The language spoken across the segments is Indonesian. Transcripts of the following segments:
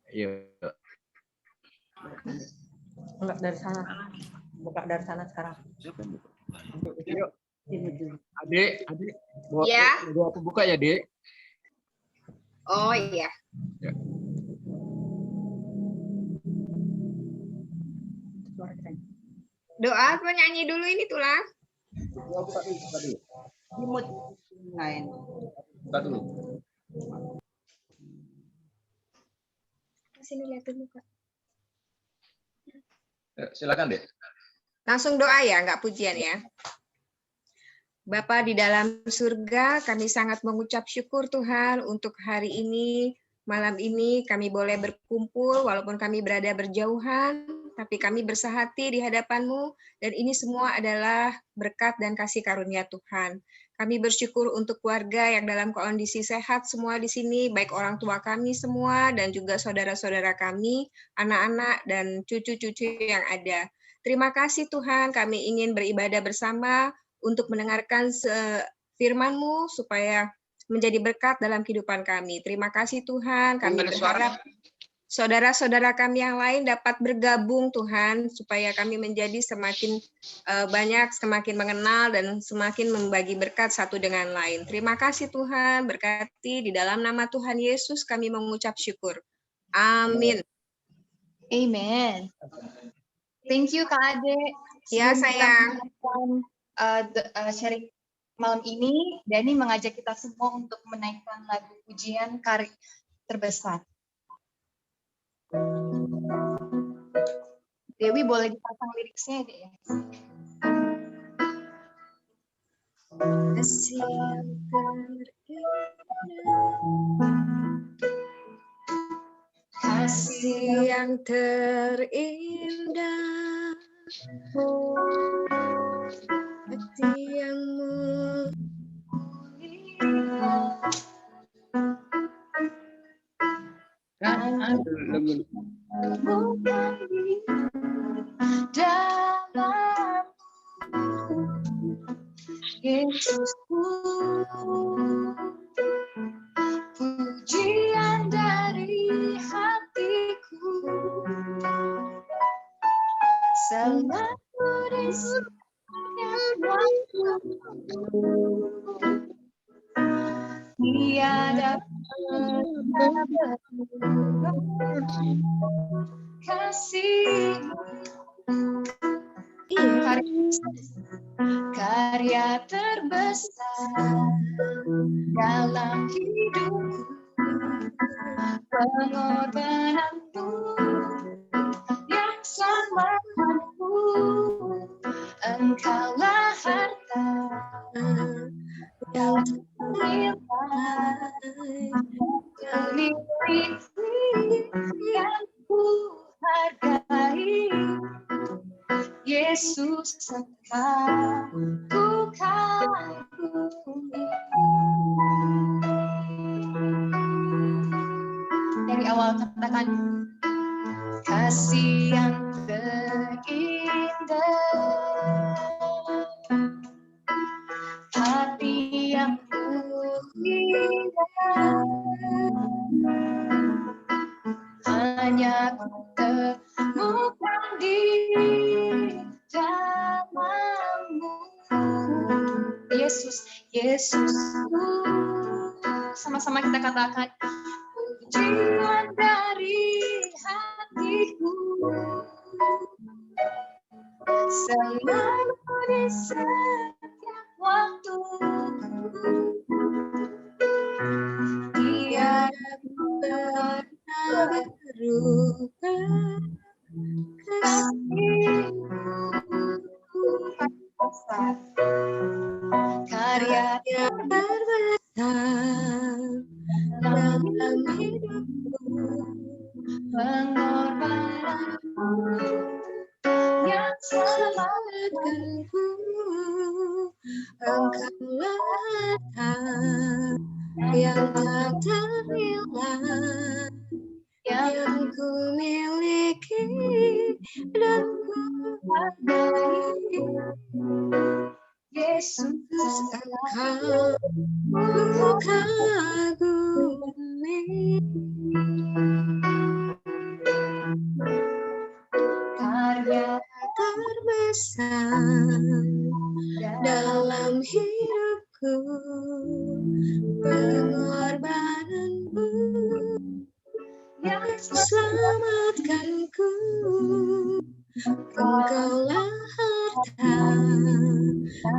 Iya. Enggak dari sana. Buka dari sana sekarang. Yuk. Adik. Ya. Gua aku buka ya, Dek. Oh iya. Ya. Doa apa nyanyi dulu ini tulang? Gua buka dulu. Imut lain. Buka dulu. Sini liatin muka. Silakan, Dek. Langsung doa ya, nggak pujian ya. Bapa di dalam surga, kami sangat mengucap syukur Tuhan untuk hari ini, malam ini kami boleh berkumpul walaupun kami berada berjauhan, tapi kami bersahati di hadapan-Mu dan ini semua adalah berkat dan kasih karunia Tuhan. Kami bersyukur untuk keluarga yang dalam kondisi sehat semua di sini, baik orang tua kami semua dan juga saudara-saudara kami, anak-anak dan cucu-cucu yang ada. Terima kasih Tuhan, kami ingin beribadah bersama untuk mendengarkan firman-Mu supaya menjadi berkat dalam kehidupan kami. Terima kasih Tuhan, kami berharap saudara-saudara kami yang lain dapat bergabung Tuhan, supaya kami menjadi semakin banyak, semakin mengenal dan semakin membagi berkat satu dengan lain. Terima kasih Tuhan, berkati di dalam nama Tuhan Yesus kami mengucap syukur. Amin. Amen. Thank you Kak Ade. Ya sayang. Sharing malam ini, Dani mengajak kita semua untuk menaikkan lagu pujian Karya Terbesar. Dewi boleh dipasang liriknya ya, Dek ya? Kasih yang terindah, hati yang Yesusku, pujian dari hatiku, selalu di setiap waktu, tiada kasih. Karya terbesar dalam hidupku, pengorbananmu yang sama mampu, engkaulah harta yang ternilai, milikku yang ku hargai. Yesus engkau ku kagumi. Dari awal katakan kasih yang terindah, hati yang indah, hanya ku temukan di dalammu. Yesus, Yesus, sama-sama kita katakan pujian dari hatiku, selalu di setiap waktu, tiada pernah berubah kasih-Mu, karya terbesar dalam hidupku, pengorbananmu yang selamatkanku, engkaulah harta yang tak ternilai, yang ku miliki dan ku hargai. Yesus engkau ku kagumi. dalam hidupku, pengorbananmu yang selamatkanku. Engkaulah harta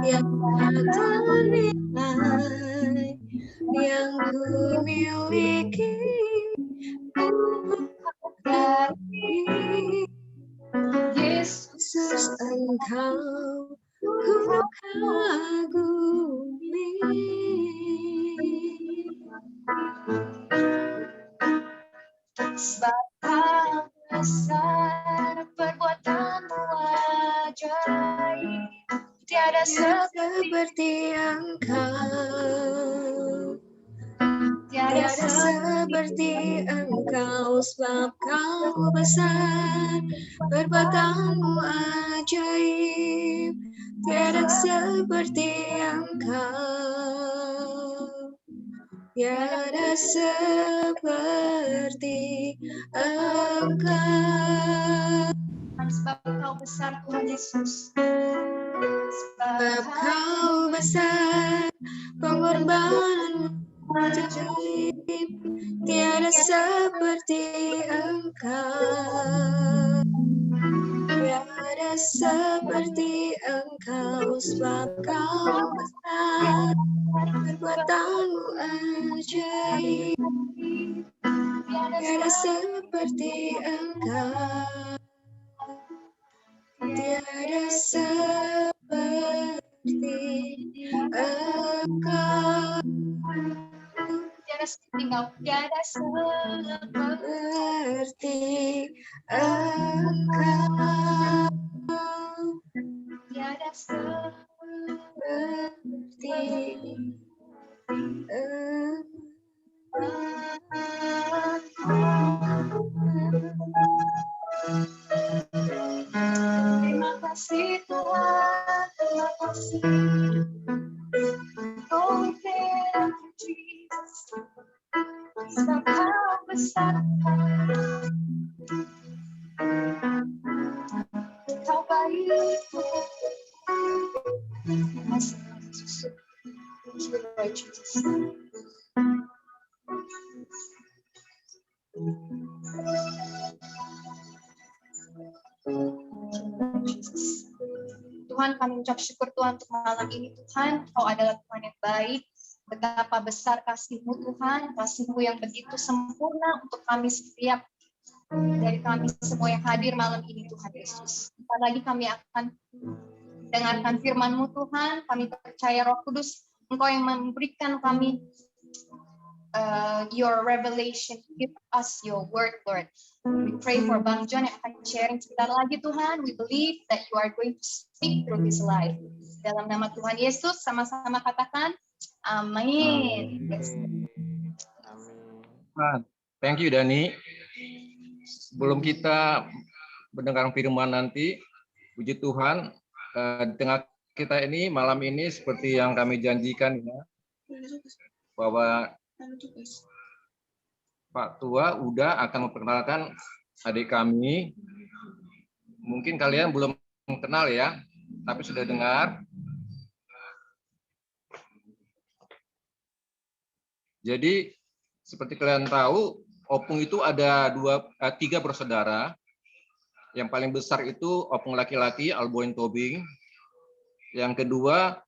yang tak ternilai yang ku miliki. Yesus, Engkau ku kagumi. Sebab Kau besar, perbuatanmu ajaib, tiada Seperti Engkau, tiada seperti Engkau, sebab Kau besar, perbuatanmu ajaib, tiada seperti Engkau, tiada seperti Engkau. sebab Kau besar Tuhan Yesus. Sebab Kau besar, pengorbananmu ajaib, tiada seperti Engkau, tiada seperti Engkau, sebab Kau besar, perbuatanmu ajaib, tiada seperti Engkau, tiada seperti Engkau, Tiada seperti Engkau, tiada seperti Engkau, tiada seperti Terima kasih Tuhan, terima kasih. Oh, thank you, Jesus. Sebab Kau besar, Kau baik. Terima kasih Yesus. Thank you, Lord Jesus. Tuhan, kami ucap syukur Tuhan untuk malam ini. Tuhan, Kau adalah Tuhan yang baik. Betapa besar kasih-Mu Tuhan, kasih-Mu yang begitu sempurna untuk kami setiap dari kami semua yang hadir malam ini Tuhan Yesus. Sebentar lagi kami akan dengarkan firman-Mu Tuhan. Kami percaya Roh Kudus, Engkau yang memberikan kami your revelation. Give us your word, Lord. We pray for Bang John yang akan sharing sebentar lagi Tuhan. We believe that you are going to speak through his life. Dalam nama Tuhan Yesus, sama-sama katakan amin. Thank you Dani. Sebelum kita mendengar firman nanti, puji Tuhan, di tengah kita ini malam ini seperti yang kami janjikan ya, bahwa Pak Tua udah akan memperkenalkan adik kami. Mungkin kalian belum kenal ya, tapi sudah dengar. Jadi seperti kalian tahu, Opung itu ada tiga bersaudara. Yang paling besar itu Opung laki-laki Alboin Tobing. Yang kedua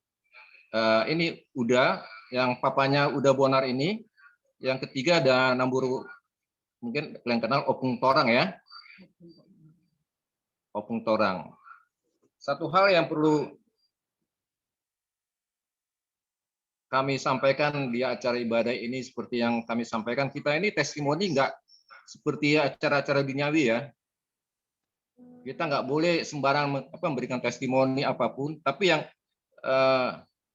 ini Uda, yang papanya Uda Bonar ini. Yang ketiga ada Namburu, mungkin kalian kenal Opung Torang ya. Opung Torang. Satu hal yang perlu kami sampaikan di acara ibadah ini, seperti yang kami sampaikan, kita ini testimoni nggak seperti acara-acara duniawi ya. Kita nggak boleh sembarang memberikan testimoni apapun, tapi yang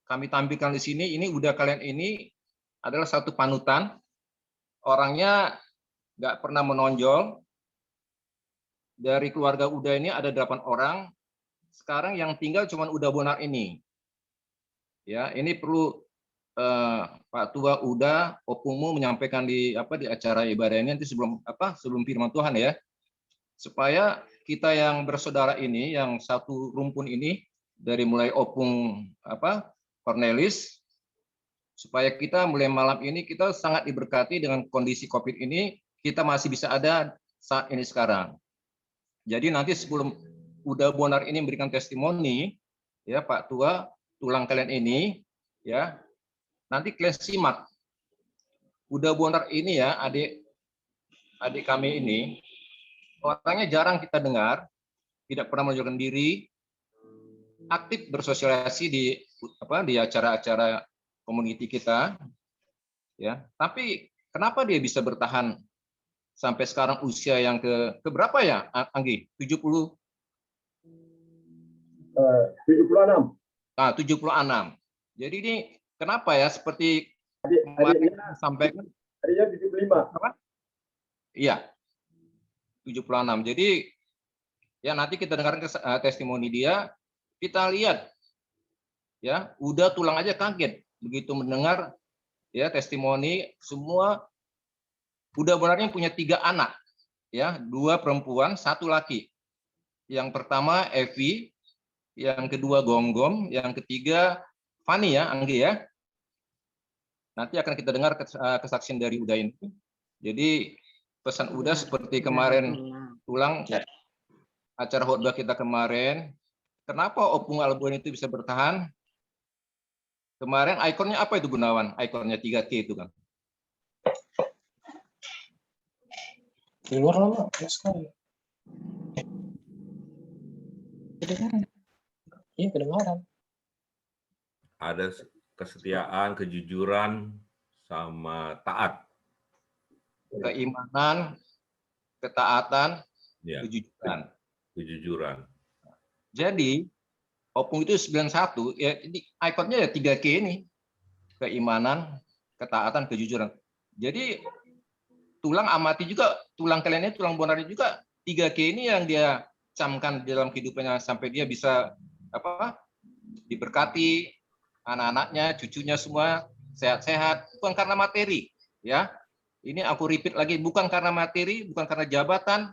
kami tampilkan di sini, ini udah kalian ini adalah satu panutan. Orangnya nggak pernah menonjol. Dari keluarga Uda ini ada 8 orang. Sekarang yang tinggal cuma Uda Bonar ini. Ya, ini perlu Pak Tua Uda Opungmu menyampaikan di acara ibadah ini nanti sebelum firman Tuhan ya. Supaya kita yang bersaudara ini, yang satu rumpun ini dari mulai Opung Cornelis, supaya kita mulai malam ini kita sangat diberkati dengan kondisi COVID ini, kita masih bisa ada saat ini sekarang. Jadi nanti sebelum Uda Bonar ini memberikan testimoni, ya Pak Tua, tulang kalian ini, ya nanti kalian simak. Uda Bonar ini ya, adik kami ini, orangnya jarang kita dengar, tidak pernah menunjukkan diri, aktif bersosialisasi di acara-acara community kita, ya. Tapi kenapa dia bisa bertahan sampai sekarang usia yang ke berapa ya, Anggi? 70? 76. Nah, 76. Jadi ini kenapa ya seperti Adiknya sampaikan? Adiknya 75. Apa? Iya. 76. Jadi ya nanti kita dengarkan testimoni dia, kita lihat ya, udah tulang aja kaget begitu mendengar ya testimoni semua. Udah benarnya punya 3 anak, ya, 2 perempuan, 1 laki. Yang pertama Evi, yang kedua Gonggom, yang ketiga Fani ya, Anggi ya. Nanti akan kita dengar kesaksian dari Uda ini. Jadi pesan Uda seperti kemarin tulang acara khotbah kita kemarin. Kenapa Opung Alboin itu bisa bertahan? Kemarin ikonnya apa itu Gunawan? Ikonnya 3K itu kan. Di luar lama, sekali. Kedengaran. Iya, kedengaran. Ada kesetiaan, kejujuran, sama taat. Keimanan, ketaatan, Ya, kejujuran. kejujuran. Jadi Opung itu 91, ya ini ikonnya ya 3K ini. Keimanan, ketaatan, kejujuran. Jadi tulang amati juga, tulang kalian ini, tulang bonarnya juga 3K ini yang dia camkan dalam kehidupannya sampai dia bisa diberkati, anak-anaknya, cucunya semua sehat-sehat, bukan karena materi, ya. Ini aku repeat lagi, bukan karena materi, bukan karena jabatan,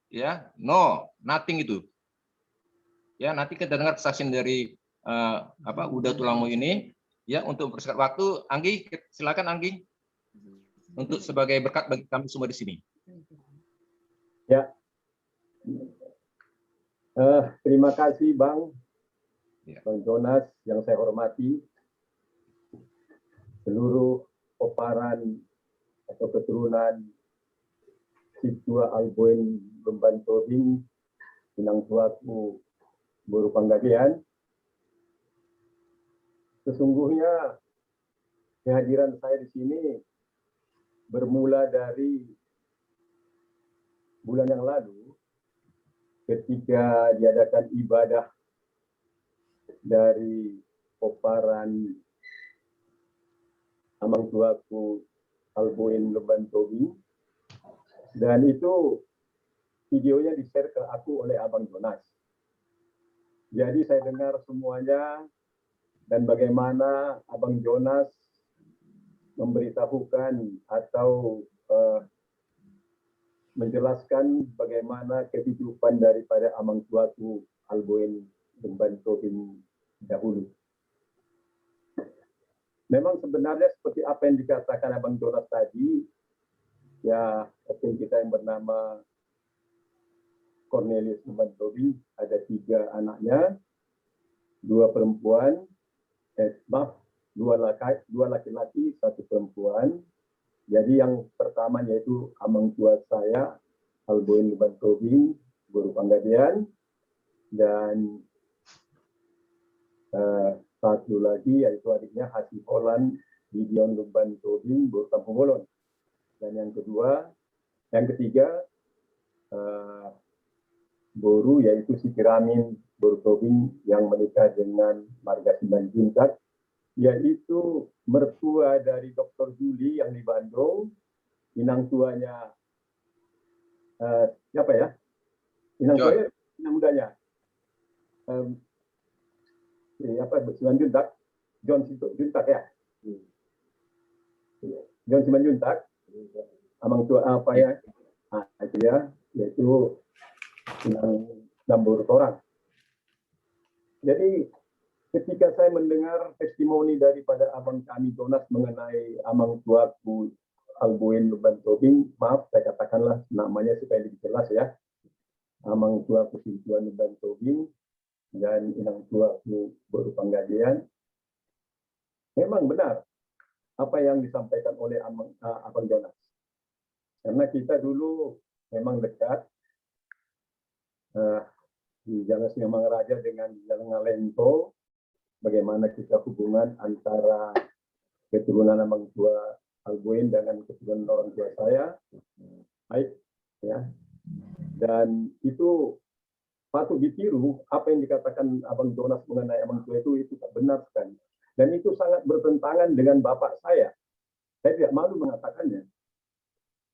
ya. No, nothing itu. Ya, nanti kita dengar kesaksian dari Uda Tulangmu ini, ya, untuk mempersingkat waktu. Anggi, silakan Anggi. Untuk sebagai berkat bagi kami semua di sini. Ya. Terima kasih Bang Jonas yang saya hormati, seluruh peparan atau keturunan Siswa Alboin Lemban Tobing, Pinang Tuaku, Boru Panggabean. Sesungguhnya kehadiran saya di sini bermula dari bulan yang lalu ketika diadakan ibadah dari peparan Amang Tuaku Alboin Lemban Tobing, dan itu videonya di-share ke aku oleh Abang Jonas. Jadi saya dengar semuanya dan bagaimana Abang Jonas memberitahukan atau menjelaskan bagaimana kehidupan daripada Amang Tuaku Alboin Lemban Tobing dahulu. Memang sebenarnya seperti apa yang dikatakan Abang Jonas tadi, ya, opung kita yang bernama Cornelis Lemban Tobing ada 3 anaknya, 2 perempuan, 2 laki-laki, 1 perempuan. Jadi yang pertama yaitu amang tua saya, Alboin Lemban Tobing, Boru Panggabean, dan satu lagi yaitu adiknya Hasi Holland, Gideon Lemban Tobing, Boru Kampung Bolon. Dan yang ketiga, Boru yaitu Siti Ramin Boru Tobing yang menikah dengan Marga Simanjuntak, yaitu mertua dari Dr. Juli yang di Bandung, inang tuanya siapa ya? Inang tuanya, inang mudanya. Simanjuntak, John Simanjuntak ya. John Simanjuntak, amang tua apa ya? Itu ya, yaitu inang Boru orang. Jadi ketika saya mendengar testimoni daripada abang kami Jonas mengenai amang tuaku Alboin Luban Tobing, maaf saya katakanlah namanya supaya lebih jelas ya, amang tuaku Sintuan Luban Tobing dan inang tuaku Boru Panggadian, memang benar apa yang disampaikan oleh abang Jonas. Karena kita dulu memang dekat di Jalan Singamangaraja dengan Jalan Ngalento, bagaimana kita hubungan antara keturunan abang tua Alboin dengan keturunan orang tua saya, baik ya. Dan itu patut ditiru apa yang dikatakan abang Jonas mengenai abang tua itu tak benar sekali. Dan itu sangat bertentangan dengan bapak saya. Saya tidak malu mengatakannya.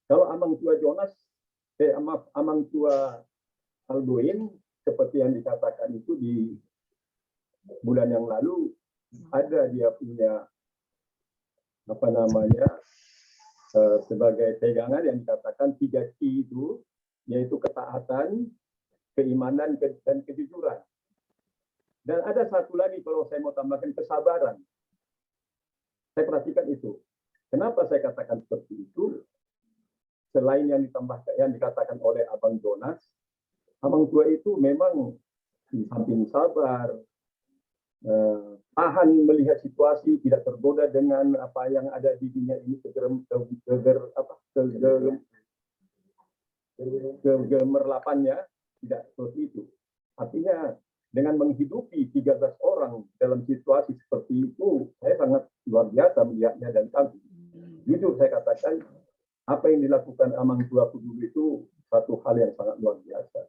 Kalau abang tua Jonas, abang tua Alboin, seperti yang dikatakan itu di bulan yang lalu, ada dia punya sebagai pegangan yang dikatakan 3 Q itu, yaitu ketaatan, keimanan, dan kejujuran. Dan ada satu lagi kalau saya mau tambahkan, kesabaran. Saya perhatikan itu. Kenapa saya katakan seperti itu? Selain yang ditambahkan, yang dikatakan oleh abang Jonas, abang tua itu memang di samping sabar, tahan melihat situasi, tidak tergoda dengan apa yang ada di dunia ini, kegemerlapannya, tidak seperti itu. Artinya dengan menghidupi 13 orang dalam situasi seperti itu, saya sangat luar biasa melihatnya dan kagum. Jujur saya katakan, apa yang dilakukan amang tuaku dulu itu satu hal yang sangat luar biasa.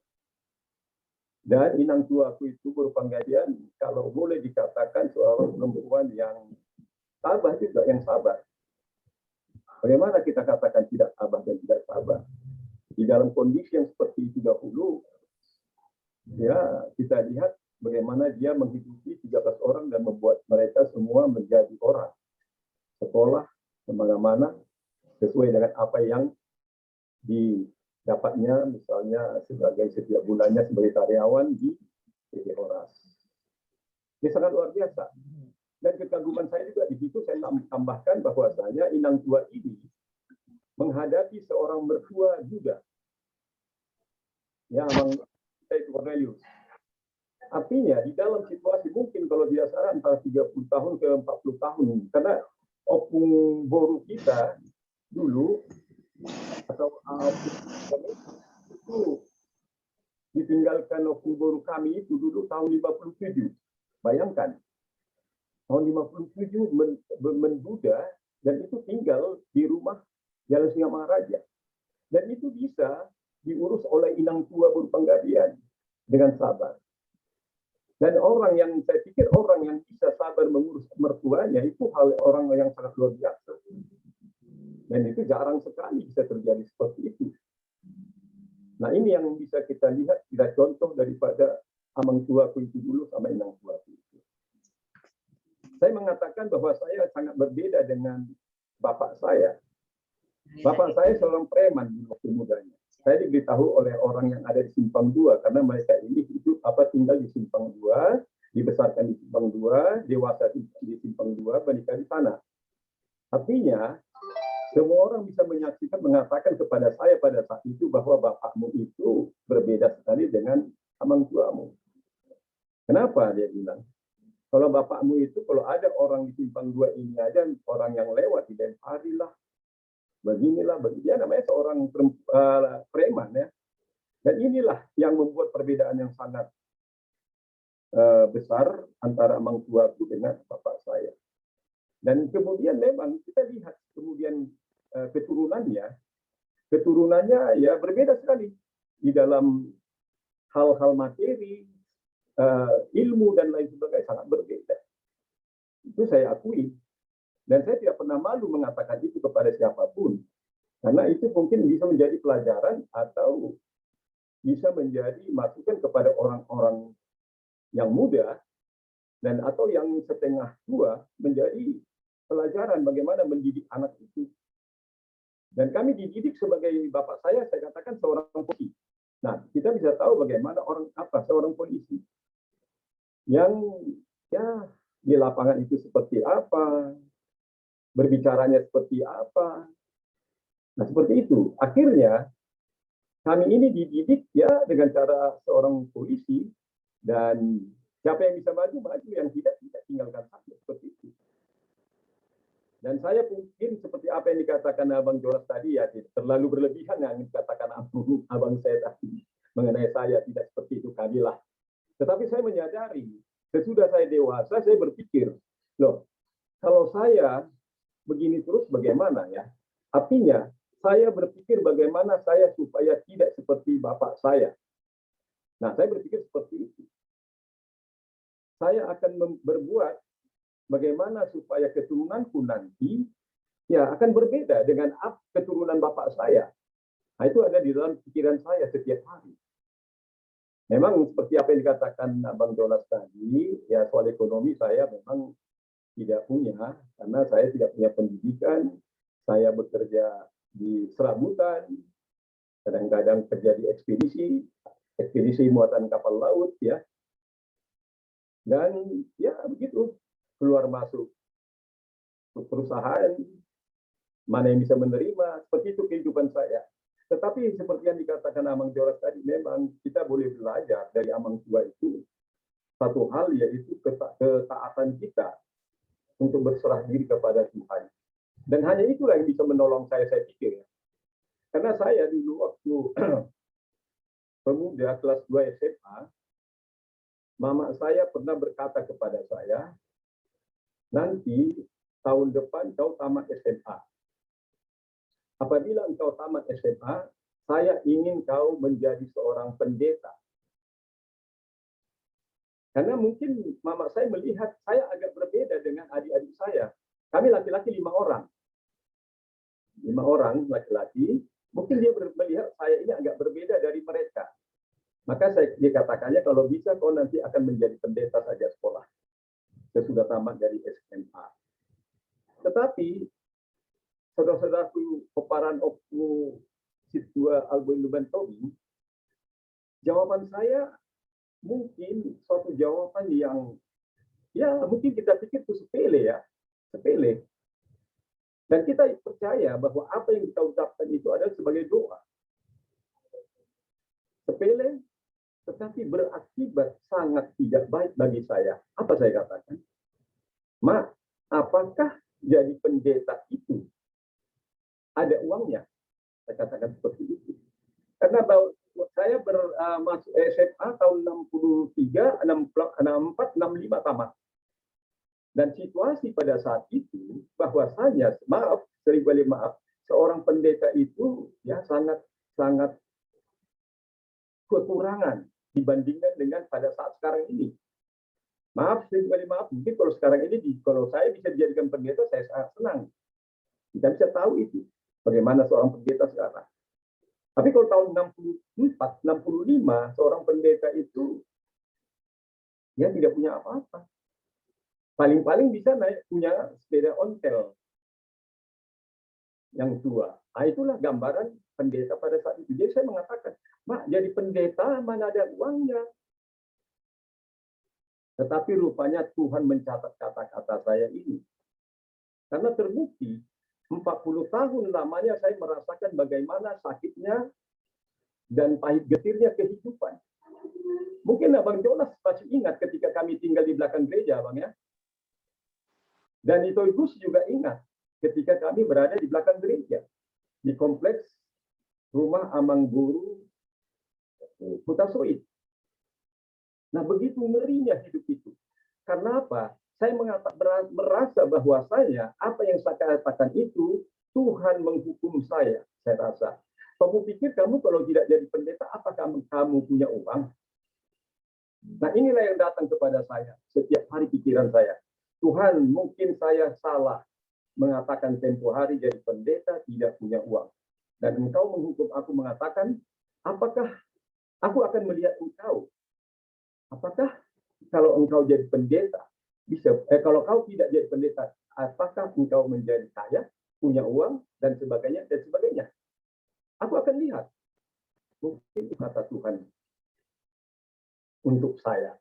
Dan inang tuaku itu Boru Panggadian, kalau boleh dikatakan seorang perempuan yang tabah juga, yang sabar. Bagaimana kita katakan tidak tabah dan tidak sabar? Di dalam kondisi yang seperti itu dahulu, ya kita lihat bagaimana dia menghidupi 13 orang dan membuat mereka semua menjadi orang. Sekolah, kemana-mana, sesuai dengan apa yang didapatnya, misalnya sebagai setiap bulannya sebagai karyawan di PT Horas. Ini sangat luar biasa. Dan kekaguman saya juga di situ, saya tambahkan bahwasanya inang tua ini menghadapi seorang mertua juga, yang Cornelius. Artinya di dalam situasi mungkin kalau biasa antara 30 tahun ke 40 tahun, karena opung Boru kita dulu atau itu ditinggalkan opung Boru kami itu dulu tahun 57. Bayangkan, tahun 57 menduda dan itu tinggal di rumah Jalan Singamangaraja. Dan itu bisa diurus oleh inang tua Boru Panggadian dengan sabar. Dan orang yang, saya pikir orang yang bisa sabar mengurus mertuanya itu hal orang yang sangat luar biasa. Dan itu jarang sekali bisa terjadi seperti itu. Nah ini yang bisa kita lihat, kita contoh daripada amang tuaku itu dulu sama inang tuaku itu. Saya mengatakan bahwa saya sangat berbeda dengan bapak saya. Bapak saya seorang preman di waktu mudanya. Saya diberitahu oleh orang yang ada di Simpang 2 karena mereka ini hidup tinggal di Simpang 2, dibesarkan di Simpang 2, dewasa di Simpang 2, menikah di sana. Artinya semua orang bisa menyaksikan, mengatakan kepada saya pada saat itu bahwa bapakmu itu berbeda sekali dengan amang tuamu. Kenapa dia bilang? Kalau bapakmu itu kalau ada orang di Simpang 2 ini aja orang yang lewat dilemparilah. Beginilah, dia namanya seorang preman ya. Dan inilah yang membuat perbedaan yang sangat besar antara amang tuaku dengan bapak saya. Dan kemudian memang kita lihat kemudian keturunannya ya berbeda sekali di dalam hal-hal materi, ilmu dan lain sebagainya sangat berbeda. Itu saya akui. Dan saya tidak pernah malu mengatakan itu kepada siapapun. Karena itu mungkin bisa menjadi pelajaran atau bisa menjadi masukan kepada orang-orang yang muda dan atau yang setengah tua menjadi pelajaran bagaimana mendidik anak itu. Dan kami dididik sebagai bapak saya katakan seorang polisi. Nah, kita bisa tahu bagaimana seorang polisi. yang ya di lapangan itu seperti apa, berbicaranya seperti apa. Nah, seperti itu. Akhirnya kami ini dididik ya dengan cara seorang polisi, dan siapa yang bisa maju, maju, yang tidak tinggalkan saja, seperti itu. Dan saya mungkin seperti apa yang dikatakan Abang Jonas tadi ya, terlalu berlebihan yang dikatakan Abang saya tadi mengenai saya tidak seperti itu kamilah. Tetapi saya menyadari, sesudah saya dewasa, saya berpikir, loh, kalau saya begini terus bagaimana ya? Artinya, saya berpikir bagaimana saya supaya tidak seperti bapak saya. Nah, saya berpikir seperti itu. Saya akan berbuat bagaimana supaya keturunanku nanti ya akan berbeda dengan keturunan bapak saya. Nah, itu ada di dalam pikiran saya setiap hari. Memang seperti apa yang dikatakan Abang Jonas tadi, ya soal ekonomi saya memang tidak punya, karena saya tidak punya pendidikan, saya bekerja di serabutan, kadang-kadang kerja di ekspedisi muatan kapal laut, ya. Dan ya begitu, keluar masuk perusahaan, mana yang bisa menerima, seperti itu kehidupan saya. Tetapi seperti yang dikatakan Abang Jonas tadi, memang kita boleh belajar dari Amang Tua itu satu hal, yaitu ketaatan kita untuk berserah diri kepada Tuhan. Dan hanya itulah yang bisa menolong saya pikir. Karena saya dulu waktu pemuda kelas 2 SMA, mama saya pernah berkata kepada saya, nanti tahun depan kau tamat SMA. Apabila engkau tamat SMA, saya ingin kau menjadi seorang pendeta. Karena mungkin mama saya melihat saya agak berbeda dengan adik-adik saya. Kami laki-laki 5 orang. 5 orang laki-laki, mungkin dia melihat saya ini agak berbeda dari mereka. Maka dia katakannya, kalau bisa kau nanti akan menjadi pendeta saja sekolah. Sesudah tamat dari SMA. Tetapi saudara-saudaraku, peparan Opku Situa Alboin Luban Tobing, jawaban saya mungkin suatu jawaban yang ya mungkin kita pikir itu sepele ya, sepele. Dan kita percaya bahwa apa yang kita ucapkan itu adalah sebagai doa. Sepele, tetapi berakibat sangat tidak baik bagi saya. Apa saya katakan? Ma, apakah jadi pendeta itu ada uangnya? Saya katakan seperti itu. Karena saya masuk SMA tahun 63, 64, 65 tamat. Dan situasi pada saat itu, bahwasanya, maaf, sering kali maaf, seorang pendeta itu ya sangat kekurangan dibandingkan dengan pada saat sekarang ini. Maaf, sering kali maaf, mungkin kalau sekarang ini, kalau saya bisa dijadikan pendeta, saya sangat senang. Kita bisa tahu itu. Bagaimana seorang pendeta sekarang. Tapi kalau tahun 64, 65, seorang pendeta itu dia tidak punya apa-apa. Paling-paling bisa punya sepeda ontel yang tua. Nah, itulah gambaran pendeta pada saat itu. Jadi saya mengatakan, Mak, jadi pendeta mana ada uangnya. Tetapi rupanya Tuhan mencatat kata-kata saya ini. Karena terbukti 40 tahun lamanya saya merasakan bagaimana sakitnya dan pahit getirnya kehidupan. Mungkin Abang Jonas masih ingat ketika kami tinggal di belakang gereja, Abang ya. Dan itu Gus juga ingat ketika kami berada di belakang gereja di kompleks rumah Amang Guru Putasoid. Nah, begitu ngerinya hidup itu. Karena apa? Saya merasa bahwasanya apa yang saya katakan itu Tuhan menghukum saya rasa. Kamu pikir kamu kalau tidak jadi pendeta, apakah kamu punya uang? Nah, inilah yang datang kepada saya setiap hari pikiran saya. Tuhan, mungkin saya salah mengatakan tempo hari jadi pendeta tidak punya uang. Dan engkau menghukum aku mengatakan, apakah aku akan melihat engkau? Apakah kalau engkau jadi pendeta, kalau kau tidak jadi pendeta, apakah engkau menjadi kaya, punya uang, dan sebagainya, dan sebagainya. Aku akan lihat. Mungkin kata Tuhan untuk saya.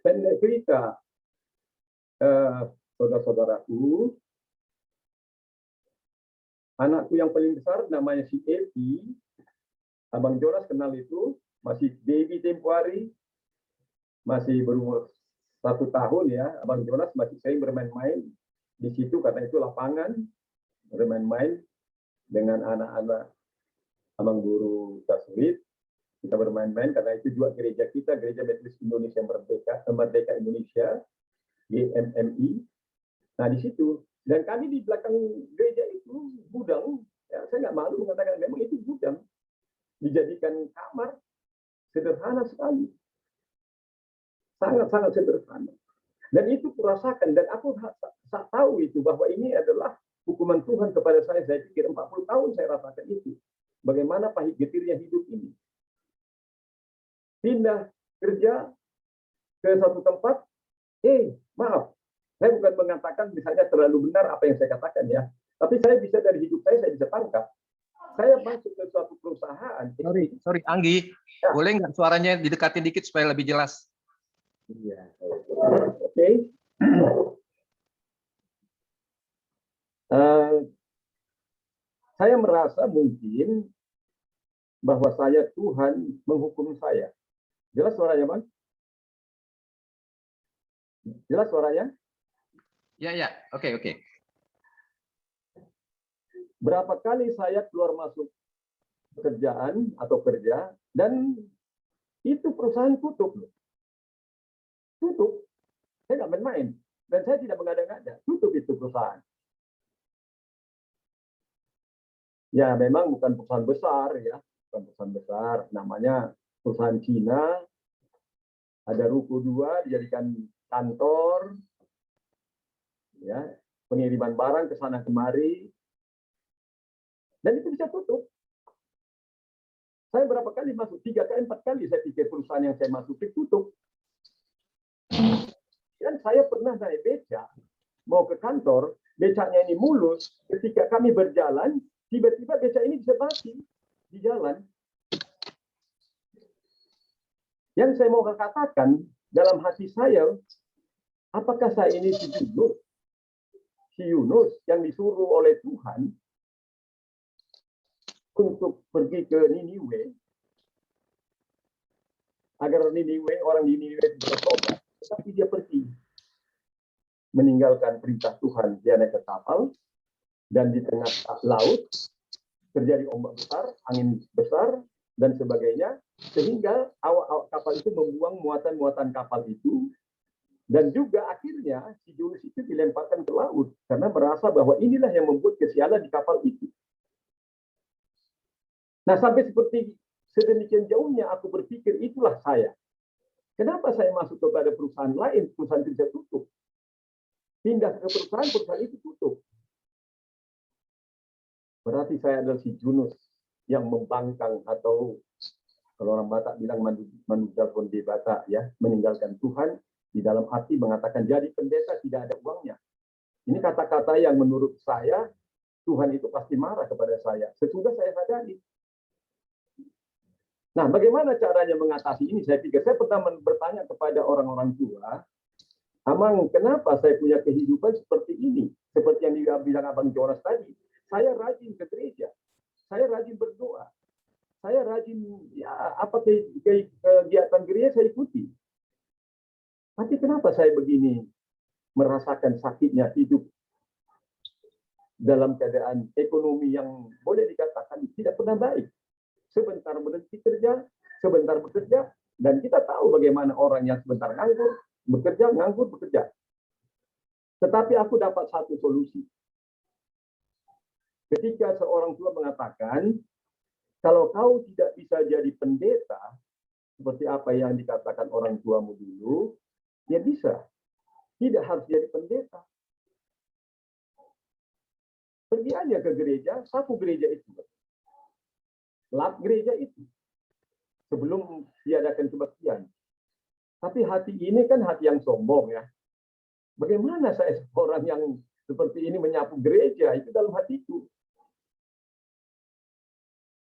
pendek cerita, saudara-saudaraku, anakku yang paling besar namanya si Epi, Abang Jonas kenal itu, masih baby tempo hari, masih berumur 1 tahun ya. Abang Jonas masih sering bermain-main di situ karena itu lapangan, bermain-main dengan anak-anak Abang Guru Taswid. Kita bermain-main karena itu juga gereja kita, Gereja Metodis Indonesia Merdeka Indonesia, GMMI. Nah di situ, dan kami di belakang gereja itu gudang, ya, saya nggak malu mengatakan memang itu gudang, dijadikan kamar, sederhana sekali, sangat-sangat sederhana. Dan itu kurasakan, dan aku tahu itu bahwa ini adalah hukuman Tuhan kepada saya. Saya pikir 40 tahun saya rasakan itu. Bagaimana pahit getirnya hidup ini. Pindah kerja ke satu tempat, maaf, saya bukan mengatakan misalnya terlalu benar apa yang saya katakan ya, tapi saya bisa dari hidup saya bisa tangkap. Saya masuk ke suatu perusahaan. Sorry, Anggi, ya. Boleh nggak suaranya didekatin dikit supaya lebih jelas? Iya. Oke. Saya merasa mungkin bahwa Tuhan menghukum saya. Jelas suaranya, Bang? Jelas suaranya? Ya. Oke. Berapa kali saya keluar masuk pekerjaan atau kerja, dan itu perusahaan tutup. Tutup. Saya nggak main-main. Dan saya tidak mengada-ngada. Tutup itu perusahaan. Ya, memang bukan perusahaan besar ya. Bukan perusahaan besar. Namanya perusahaan Cina. Ada ruko 2 dijadikan kantor. Ya, pengiriman barang ke sana kemari. Dan itu bisa tutup. Saya berapa kali masuk? 3 kali, 4 kali saya pikir perusahaan yang saya masuki tutup. Dan saya pernah naik beca, mau ke kantor, becanya ini mulus. Ketika kami berjalan, tiba-tiba beca ini bisa mati di jalan. Yang saya mau katakan dalam hati saya, apakah saya ini si Yunus yang disuruh oleh Tuhan untuk pergi ke Niniwe, agar Niniwe, orang di Niniwe bertobat, tetapi dia pergi meninggalkan perintah Tuhan. Dia naik ke kapal dan di tengah laut terjadi ombak besar, angin besar dan sebagainya, sehingga awak kapal itu membuang muatan-muatan kapal itu, dan juga akhirnya si Yunus itu dilemparkan ke laut karena merasa bahwa inilah yang membuat kesialan di kapal itu. Nah, sampai seperti sedemikian jauhnya aku berpikir itulah saya. Kenapa saya masuk kepada perusahaan lain, perusahaan kerja tutup. Pindah ke perusahaan itu tutup. Berarti saya adalah si Yunus yang membangkang, atau kalau orang Batak bilang manunggal konde Batak ya, meninggalkan Tuhan, di dalam hati mengatakan jadi pendeta tidak ada uangnya. Ini kata-kata yang menurut saya Tuhan itu pasti marah kepada saya. Sesudah saya sadari. Nah, bagaimana caranya mengatasi ini? Saya pikir saya pernah bertanya kepada orang-orang tua, Amang, kenapa saya punya kehidupan seperti ini? Seperti yang dibilang Abang Jonas tadi. Saya rajin ke gereja. Saya rajin berdoa. Saya rajin, ya apa kegiatan gereja saya ikuti. Tapi kenapa saya begini merasakan sakitnya hidup dalam keadaan ekonomi yang boleh dikatakan tidak pernah baik? Sebentar berhenti kerja, sebentar bekerja, dan kita tahu bagaimana orang yang sebentar nganggur, bekerja. Tetapi aku dapat satu solusi. Ketika seorang tua mengatakan, kalau kau tidak bisa jadi pendeta, seperti apa yang dikatakan orang tuamu dulu, ya bisa. Tidak harus jadi pendeta. Pergi aja ke gereja, sapu gereja itu. Lap gereja itu. Sebelum diadakan kebaktian. Tapi hati ini kan hati yang sombong ya. Bagaimana saya seorang yang seperti ini menyapu gereja? Itu dalam hatiku.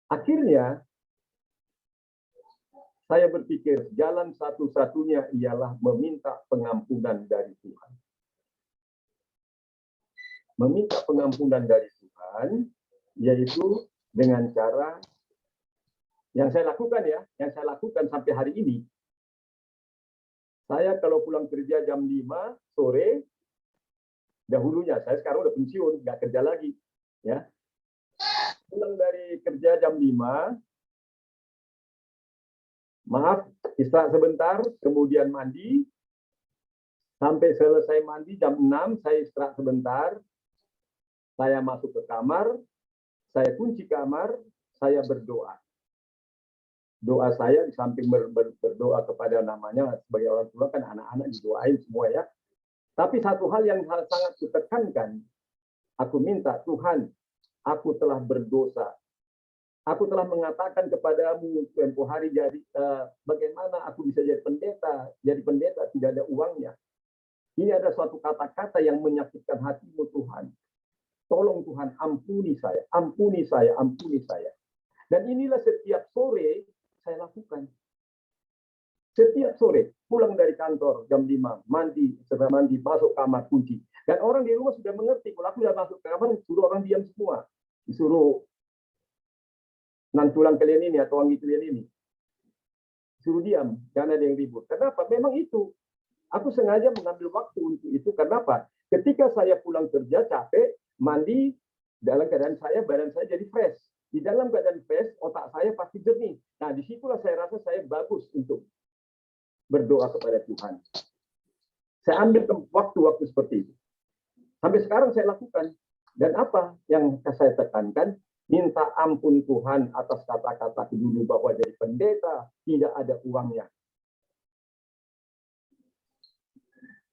Akhirnya, saya berpikir jalan satu-satunya ialah meminta pengampunan dari Tuhan. Meminta pengampunan dari Tuhan, yaitu dengan cara yang saya lakukan ya, yang saya lakukan sampai hari ini. Saya kalau pulang kerja jam 5 sore, dahulunya, saya sekarang udah pensiun, nggak kerja lagi. Ya. Pulang dari kerja jam 5, maaf, istirahat sebentar, kemudian mandi, sampai selesai mandi jam 6, saya istirahat sebentar, saya masuk ke kamar, saya kunci kamar, saya berdoa. Doa saya di samping berdoa kepada namanya sebagai orang tua kan anak-anak didoain semua ya. Tapi satu hal yang sangat kutekankan, aku minta Tuhan, aku telah berdosa. Aku telah mengatakan kepadamu tempo hari jadi bagaimana aku bisa jadi pendeta? Jadi pendeta tidak ada uangnya. Ini ada suatu kata-kata yang menyakitkan hatimu Tuhan. Tolong Tuhan ampuni saya, ampuni saya, ampuni saya. Dan inilah setiap sore saya lakukan. Setiap sore, pulang dari kantor jam 5, mandi, setelah mandi, masuk kamar, kunci. Dan orang di rumah sudah mengerti, kalau aku sudah masuk ke kamar, suruh orang diam semua. Disuruh nantulang kalian ini atau wangi kalian ini. Suruh diam, jangan ada yang ribut. Kenapa? Memang itu. Aku sengaja mengambil waktu untuk itu. Kenapa? Ketika saya pulang kerja, capek, mandi, dalam keadaan badan saya jadi fresh. Di dalam keadaan fresh, otak saya pasti jernih. Nah, disitulah saya rasa saya bagus untuk berdoa kepada Tuhan. Saya ambil waktu-waktu seperti itu. Sampai sekarang saya lakukan. Dan apa yang saya tekankan? Minta ampun Tuhan atas kata-kata dulu bahwa jadi pendeta tidak ada uangnya.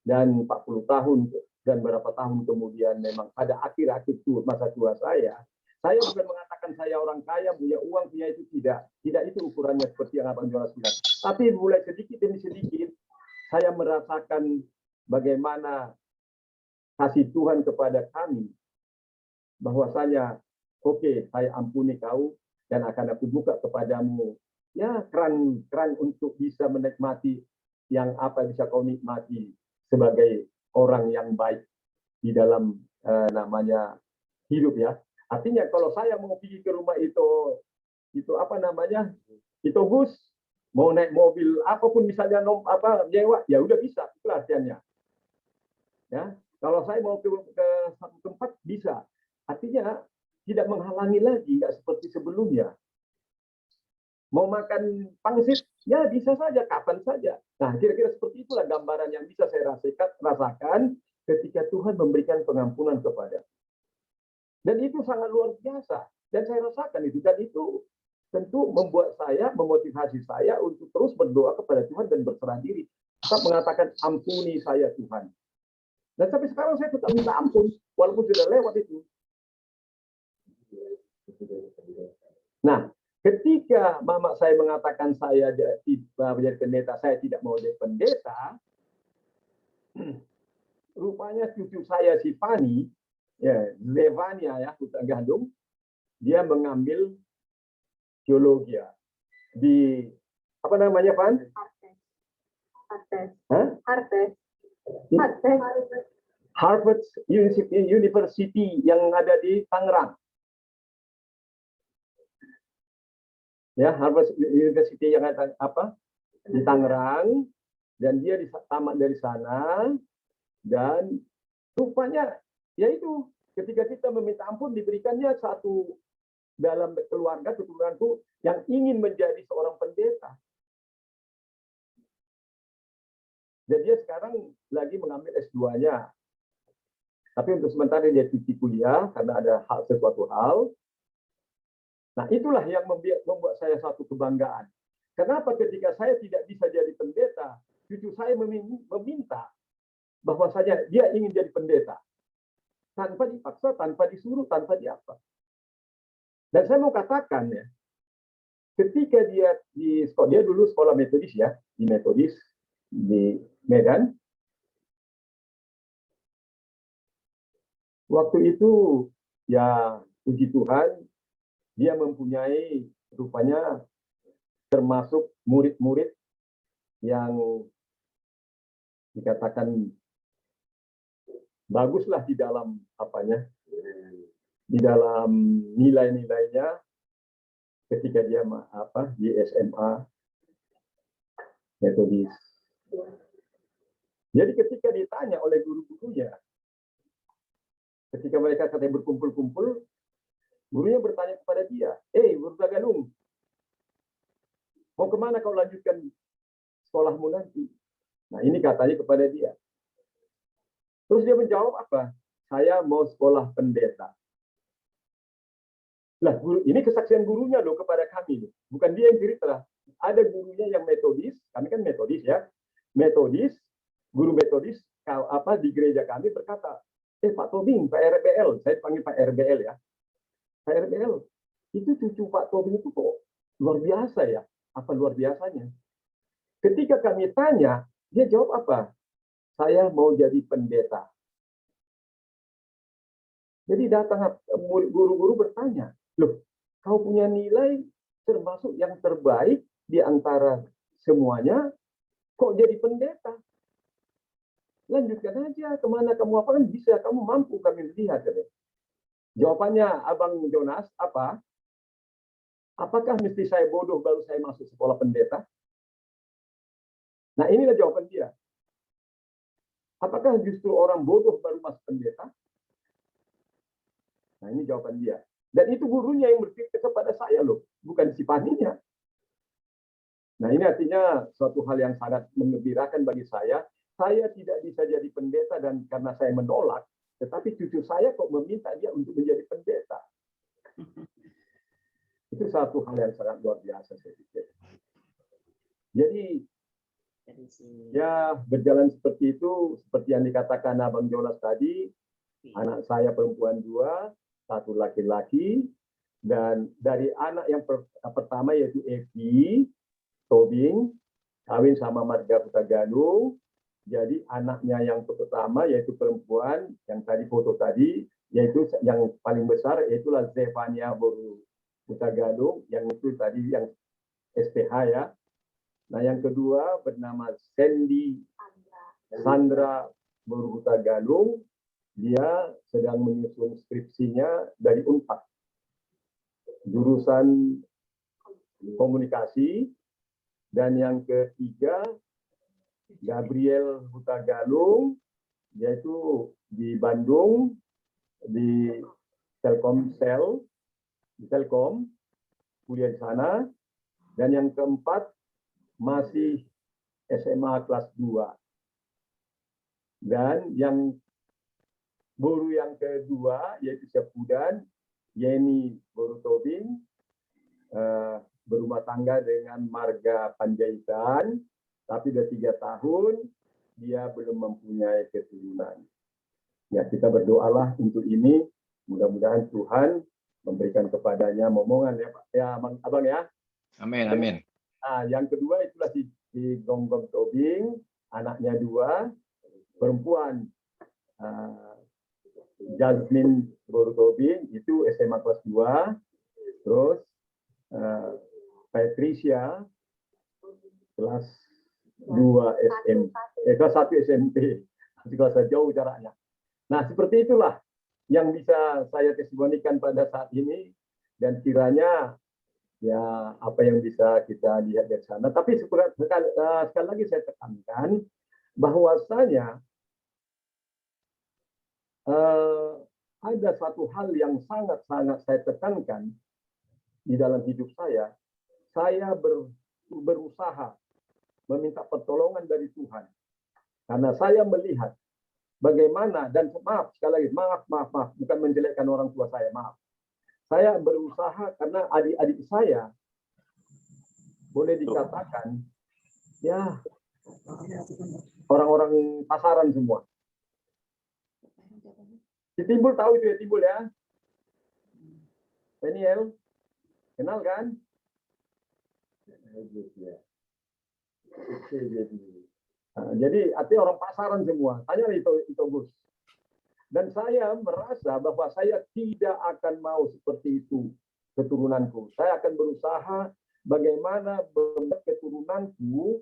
Dan 40 tahun dan berapa tahun kemudian memang ada akhir-akhir masa tua saya bukan mengatakan saya orang kaya, punya uang, punya itu tidak. Tidak itu ukurannya seperti yang Abang Jonas bilang. Tapi mulai sedikit demi sedikit, saya merasakan bagaimana kasih Tuhan kepada kami. Bahwasanya, oke, saya ampuni kau, dan akan aku buka kepadamu. Ya, keran untuk bisa menikmati yang apa bisa kau nikmati sebagai orang yang baik di dalam namanya hidup ya. Artinya kalau saya mau pergi ke rumah itu apa namanya, itu Gus, mau naik mobil apapun misalnya nyewa, ya udah bisa, itu artinya. Ya, kalau saya mau ke satu tempat bisa, artinya tidak menghalangi lagi, nggak seperti sebelumnya. Mau makan pangsit, ya bisa saja, kapan saja. Nah, kira-kira seperti itulah gambaran yang bisa saya rasakan ketika Tuhan memberikan pengampunan kepada. Dan itu sangat luar biasa. Dan saya rasakan itu. Dan itu tentu membuat saya, memotivasi saya untuk terus berdoa kepada Tuhan dan berserah diri. Tetap mengatakan, ampuni saya Tuhan. Dan sampai sekarang saya tetap minta ampun, walaupun sudah lewat itu. Nah, ketika mama saya mengatakan saya menjadi pendeta, saya tidak mau jadi pendeta, rupanya cucu saya si Fani, ya, Levania ya, Hutan Gandung, dia mengambil teologi di apa namanya, Van? Harvard University yang ada di Tangerang. Ya, Harvard University yang ada di Tangerang, dan dia tamat dari sana, dan rupanya yaitu ketika kita meminta ampun diberikannya satu dalam keluarga keturunanku yang ingin menjadi seorang pendeta. Dan dia sekarang lagi mengambil S2-nya. Tapi untuk sementara dia cuti kuliah karena ada sesuatu hal. Nah, itulah yang membuat saya satu kebanggaan. Kenapa ketika saya tidak bisa jadi pendeta, cucu saya meminta bahwasanya dia ingin jadi pendeta. Tanpa dipaksa, tanpa disuruh, tanpa diapa. Dan saya mau katakan ya, ketika dia dia dulu sekolah metodis ya, di metodis di Medan. Waktu itu ya puji Tuhan dia mempunyai rupanya termasuk murid-murid yang dikatakan baguslah di dalam apanya, di dalam nilai-nilainya ketika dia di SMA Metodis. Jadi ketika ditanya oleh guru-gurunya, ketika mereka katanya berkumpul-kumpul, gurunya bertanya kepada dia, Guru Tagalung, mau kemana kau lanjutkan sekolahmu nanti? Nah ini katanya kepada dia. Terus dia menjawab apa? Saya mau sekolah pendeta. Lah, guru, ini kesaksian gurunya loh kepada kami loh. Bukan dia yang cerita. Ada gurunya yang Metodis, kami kan Metodis ya. Metodis, guru Metodis di gereja kami berkata, Pak Tobing, Pak RBL, saya panggil Pak RBL ya. Pak RBL, itu cucu Pak Tobing itu kok luar biasa ya. Apa luar biasanya? Ketika kami tanya, dia jawab apa? Saya mau jadi pendeta. Jadi datang guru-guru bertanya, loh, kau punya nilai termasuk yang terbaik di antara semuanya, kok jadi pendeta? Lanjutkan aja, kemana kamu apa kan bisa, kamu mampu kami lihat. Jawabannya Abang Jonas apa? Apakah mesti saya bodoh baru saya masuk sekolah pendeta? Nah inilah jawaban dia. Apakah justru orang bodoh baru masuk pendeta? Nah ini jawaban dia. Dan itu gurunya yang berpikir kepada saya loh, bukan si paninya. Nah ini artinya suatu hal yang sangat menggembirakan bagi saya. Saya tidak bisa jadi pendeta dan karena saya menolak, tetapi cucu saya kok meminta dia untuk menjadi pendeta. Itu satu hal yang sangat luar biasa saya pikir. Jadi ya berjalan seperti itu, seperti yang dikatakan Abang Jonas tadi, anak saya perempuan 2, 1 laki-laki, dan dari anak yang pertama yaitu Evi Tobing, kawin sama Marga Hutagalung. Jadi anaknya yang pertama yaitu perempuan, yang tadi foto tadi, yaitu yang paling besar yaitulah Zevania Boru Hutagalung, yang itu tadi yang SPH ya. Nah yang kedua bernama Sandy Sandra Boru Hutagalung. Dia sedang menyusun skripsinya dari Unpad, jurusan komunikasi. Dan yang ketiga, Gabriel Hutagalung, yaitu di Bandung, di Telkomsel, di Telkom, kuliah di sana. Dan yang keempat, masih SMA kelas 2. Dan yang guru yang kedua yaitu Syafudan Yeni Boru Tobing, berumah tangga dengan Marga Panjaitan, tapi sudah 3 tahun dia belum mempunyai keturunan. Ya kita berdoalah untuk ini, mudah-mudahan Tuhan memberikan kepadanya momongan ya Pak, ya Abang ya. Amin, amin. Nah, yang kedua itulah si Gonggong Tobing, anaknya 2, perempuan. Jasmine Boru Tobing itu SMA kelas 2, terus Patricia kelas 2 SMP, kelas 1 SMP, kelas jauh jaraknya. Nah seperti itulah yang bisa saya testimonikan pada saat ini, dan kiranya ya apa yang bisa kita lihat dari sana. Tapi sekali lagi saya tekankan bahwasanya ada satu hal yang sangat-sangat saya tekankan di dalam hidup saya. Saya berusaha meminta pertolongan dari Tuhan. Karena saya melihat bagaimana, dan maaf sekali lagi, maaf, bukan menjelekkan orang tua saya, maaf. Saya berusaha karena adik-adik saya boleh dikatakan ya orang-orang pasaran semua. Si Timbul tahu itu ya, Timbul ya. Daniel, kenal kan? Jadi artinya orang pasaran semua. Tanya itu Gus. Dan saya merasa bahwa saya tidak akan mau seperti itu keturunanku. Saya akan berusaha bagaimana membuat keturunanku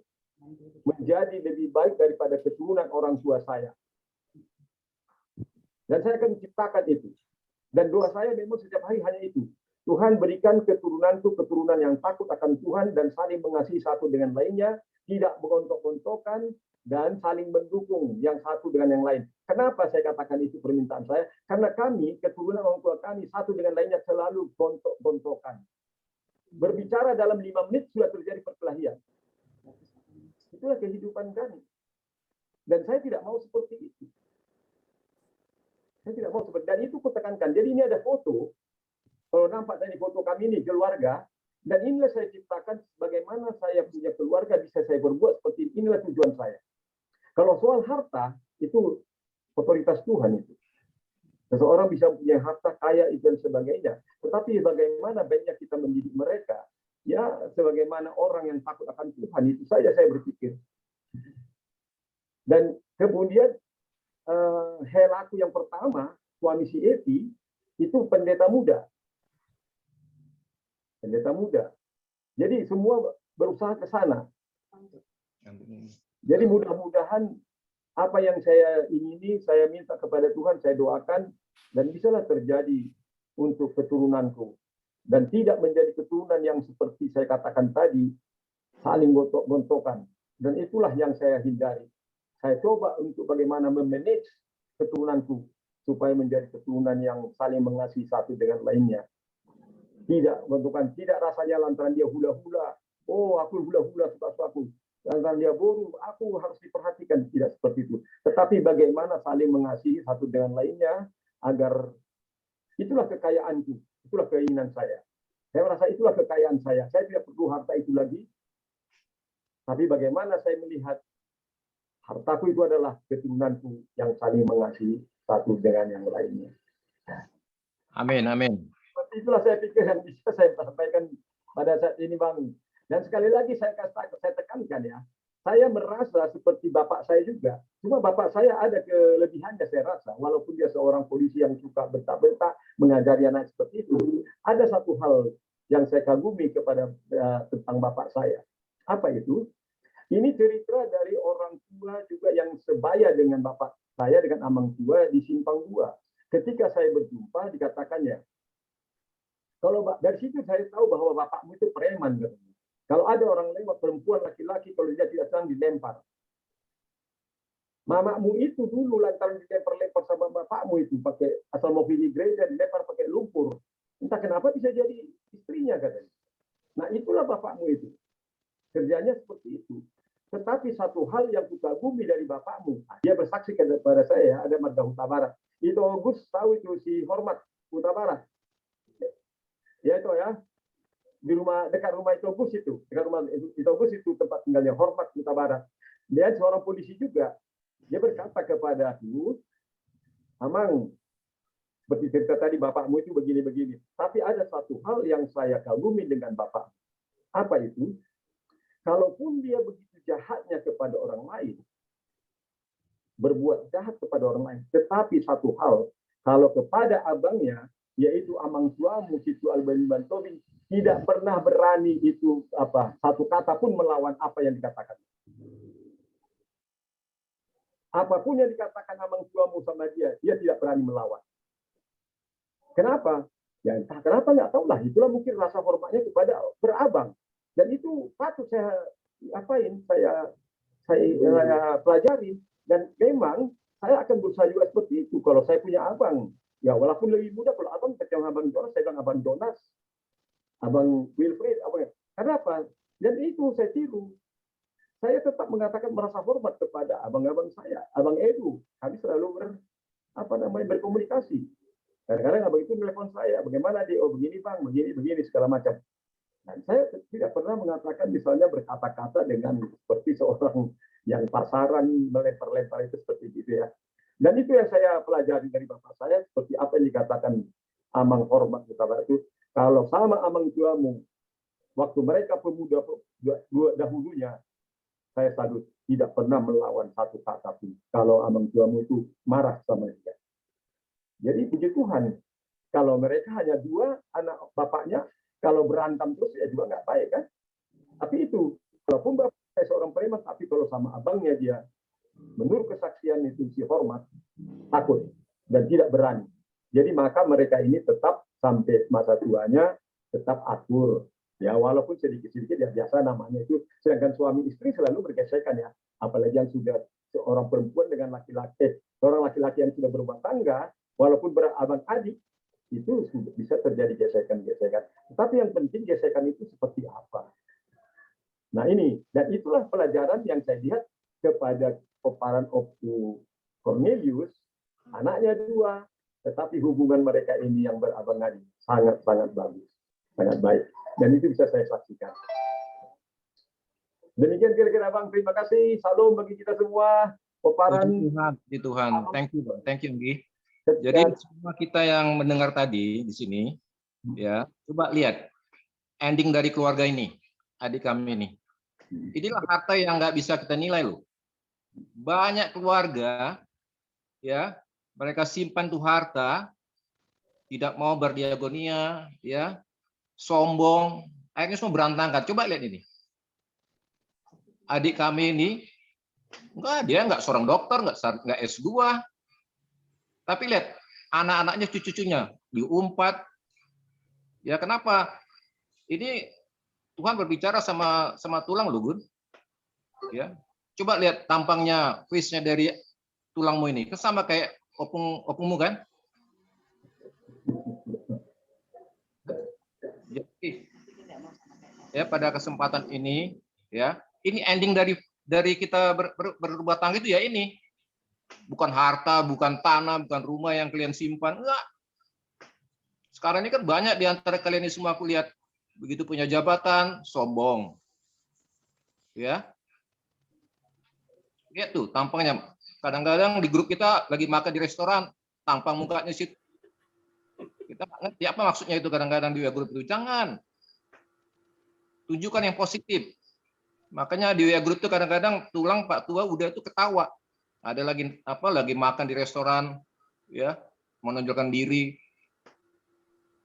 menjadi lebih baik daripada keturunan orang tua saya. Dan saya akan menciptakan itu. Dan doa saya memang setiap hari hanya itu. Tuhan berikan keturunanku keturunan yang takut akan Tuhan dan saling mengasihi satu dengan lainnya, tidak berontok-ontokan, dan saling mendukung yang satu dengan yang lain. Kenapa saya katakan itu permintaan saya? Karena kami, keturunan orang tua kami, satu dengan lainnya selalu gontok-gontokan. Berbicara dalam 5 menit sudah terjadi perkelahian. Itulah kehidupan kami. Dan saya tidak mau seperti itu. Saya tidak mau seperti, dan itu kutekankan. Jadi ini ada foto, kalau nampak tadi foto kami ini keluarga, dan inilah saya ciptakan bagaimana saya punya keluarga bisa saya berbuat seperti ini. Inilah tujuan saya. Kalau soal harta, itu otoritas Tuhan itu. Seseorang bisa punya harta, kaya, itu dan sebagainya. Tetapi bagaimana baiknya kita mendidik mereka, ya sebagaimana orang yang takut akan Tuhan, itu saja saya berpikir. Dan kemudian helaku yang pertama, suami si Evi, itu pendeta muda. Pendeta muda. Jadi semua berusaha ke sana. Jadi mudah-mudahan apa yang saya ingini, saya minta kepada Tuhan, saya doakan, dan bisalah terjadi untuk keturunanku. Dan tidak menjadi keturunan yang seperti saya katakan tadi, saling gontok-gontokan. Dan itulah yang saya hindari. Saya coba untuk bagaimana memanage keturunanku, supaya menjadi keturunan yang saling mengasihi satu dengan lainnya. Tidak bentukan, tidak rasanya lantaran dia hula-hula. Oh, aku hula-hula suka-sukaku. Lantaran dia boru, aku harus diperhatikan. Tidak seperti itu. Tetapi bagaimana saling mengasihi satu dengan lainnya, agar itulah kekayaanku. Itulah keinginan saya. Saya merasa itulah kekayaan saya. Saya tidak perlu harta itu lagi. Tapi bagaimana saya melihat hartaku itu adalah keturunanku yang saling mengasihi satu dengan yang lainnya. Amin, amin. Itulah saya pikir yang bisa saya sampaikan pada saat ini, Bang. Dan sekali lagi saya tekankan ya, saya merasa seperti bapak saya juga. Cuma bapak saya ada kelebihannya saya rasa, walaupun dia seorang polisi yang suka bentak-bentak, mengajari anak seperti itu. Ada satu hal yang saya kagumi kepada tentang bapak saya. Apa itu? Ini cerita dari orang tua juga yang sebaya dengan bapak saya, dengan amang tua di Simpang 2. Ketika saya berjumpa, dikatakannya, kalau dari situ saya tahu bahwa bapakmu itu preman. Kalau ada orang lewat, perempuan, laki-laki, kalau dia tidak senang dilempar. Mamamu itu dulu lantaran dilempar-lempar sama bapakmu itu, pakai asal mau pergi gereja, dilempar pakai lumpur. Entah kenapa bisa jadi istrinya katanya. Nah itulah bapakmu itu. Kerjanya seperti itu. Tetapi satu hal yang kukagumi dari bapakmu, dia bersaksi kepada saya, ada Marga Huta Barat. Itu Agus tahu itu si Hormat Huta Barat. Ya itu ya, di rumah dekat rumah itu Agus itu, dekat rumah itu Agus itu tempat tinggalnya Hormat Huta Barat. Dia seorang polisi juga. Dia berkata kepada aku, Amang, seperti cerita tadi bapakmu itu begini-begini. Tapi ada satu hal yang saya kagumi dengan bapak. Apa itu? Kalaupun dia begitu jahatnya kepada orang lain, berbuat jahat kepada orang lain, tetapi satu hal, kalau kepada abangnya, yaitu amang tuamu, Situ Albani Bantobing, tidak pernah berani itu satu kata pun melawan apa yang dikatakan. Apapun yang dikatakan amang tuamu sama dia tidak berani melawan. Kenapa? Ya entah kenapa, nggak tahu lah. Itulah mungkin rasa hormatnya kepada berabang. Dan itu patut saya pelajari. Dan memang saya akan berusaha juga seperti itu. Kalau saya punya abang, ya walaupun lebih muda, kalau abang kecil abang Jonas, saya bilang abang Jonas, abang Wilfred, kenapa? Dan itu saya tiru. Saya tetap mengatakan merasa hormat kepada abang-abang saya, abang Edu. Kami selalu berkomunikasi. Kadang-kadang abang itu telepon saya, bagaimana dia? Oh begini bang, begini segala macam. Dan saya tidak pernah mengatakan misalnya berkata-kata dengan seperti seorang yang pasaran melempar-lempar itu seperti itu ya. Dan itu yang saya pelajari dari bapak saya, seperti apa yang dikatakan amang hormat utama itu. Kalau sama amang tuamu, waktu mereka pemuda dahulunya, saya salut, tidak pernah melawan satu kata pun. Kalau amang tuamu itu marah sama dia. Jadi puji Tuhan, kalau mereka hanya dua anak bapaknya, Kalau berantem terus ya juga nggak baik kan. Tapi itu, walaupun bapak saya seorang preman, tapi kalau sama abangnya dia, menurut kesaksian itu si hormat, takut dan tidak berani. Jadi maka mereka ini tetap sampai masa tuanya tetap akur. Ya walaupun sedikit-sedikit ya biasa namanya itu. Sedangkan suami istri selalu bergesekan ya. Apalagi yang sudah seorang perempuan dengan laki-laki, seorang laki-laki yang sudah berumah tangga, walaupun berabang adik, itu bisa terjadi gesekan-gesekan. Tetapi yang penting gesekan itu seperti apa. Nah ini, dan itulah pelajaran yang saya lihat kepada peparan Optu Cornelius, anaknya 2, tetapi hubungan mereka ini yang berabang adik sangat-sangat bagus, sangat baik. Dan itu bisa saya saksikan. Demikian kira-kira Bang, terima kasih. Salam bagi kita semua. Peparan. Puji Tuhan. Thank you, Gi. Jadi semua kita yang mendengar tadi di sini, ya, coba lihat ending dari keluarga ini, adik kami ini. Inilah harta yang nggak bisa kita nilai loh. Banyak keluarga, ya, mereka simpan tuh harta, tidak mau berdiakonia, ya, sombong, akhirnya semua berantakan. Coba lihat ini. Adik kami ini, dia nggak seorang dokter, nggak S2, tapi lihat anak-anaknya, cucu-cucunya diumpat. Ya kenapa? Ini Tuhan berbicara sama tulang loh, Gun. Ya, coba lihat tampangnya, face-nya dari tulangmu ini, sama kayak opungmu kan? Jadi, ya pada kesempatan ini, ya ini ending dari kita berumah tangga itu ya ini, bukan harta, bukan tanah, bukan rumah yang kalian simpan, enggak. Sekarang ini kan banyak di antara kalian ini semua aku lihat begitu punya jabatan, sombong, ya. Lihat tuh tampangnya. Kadang-kadang di grup kita lagi makan di restoran, tampang mukanya sih. Kita nggak ngerti apa maksudnya itu kadang-kadang di grup itu. Jangan. Tunjukkan yang positif. Makanya di grup itu kadang-kadang tulang Pak Tua udah itu ketawa. Ada lagi makan di restoran, ya, menonjolkan diri.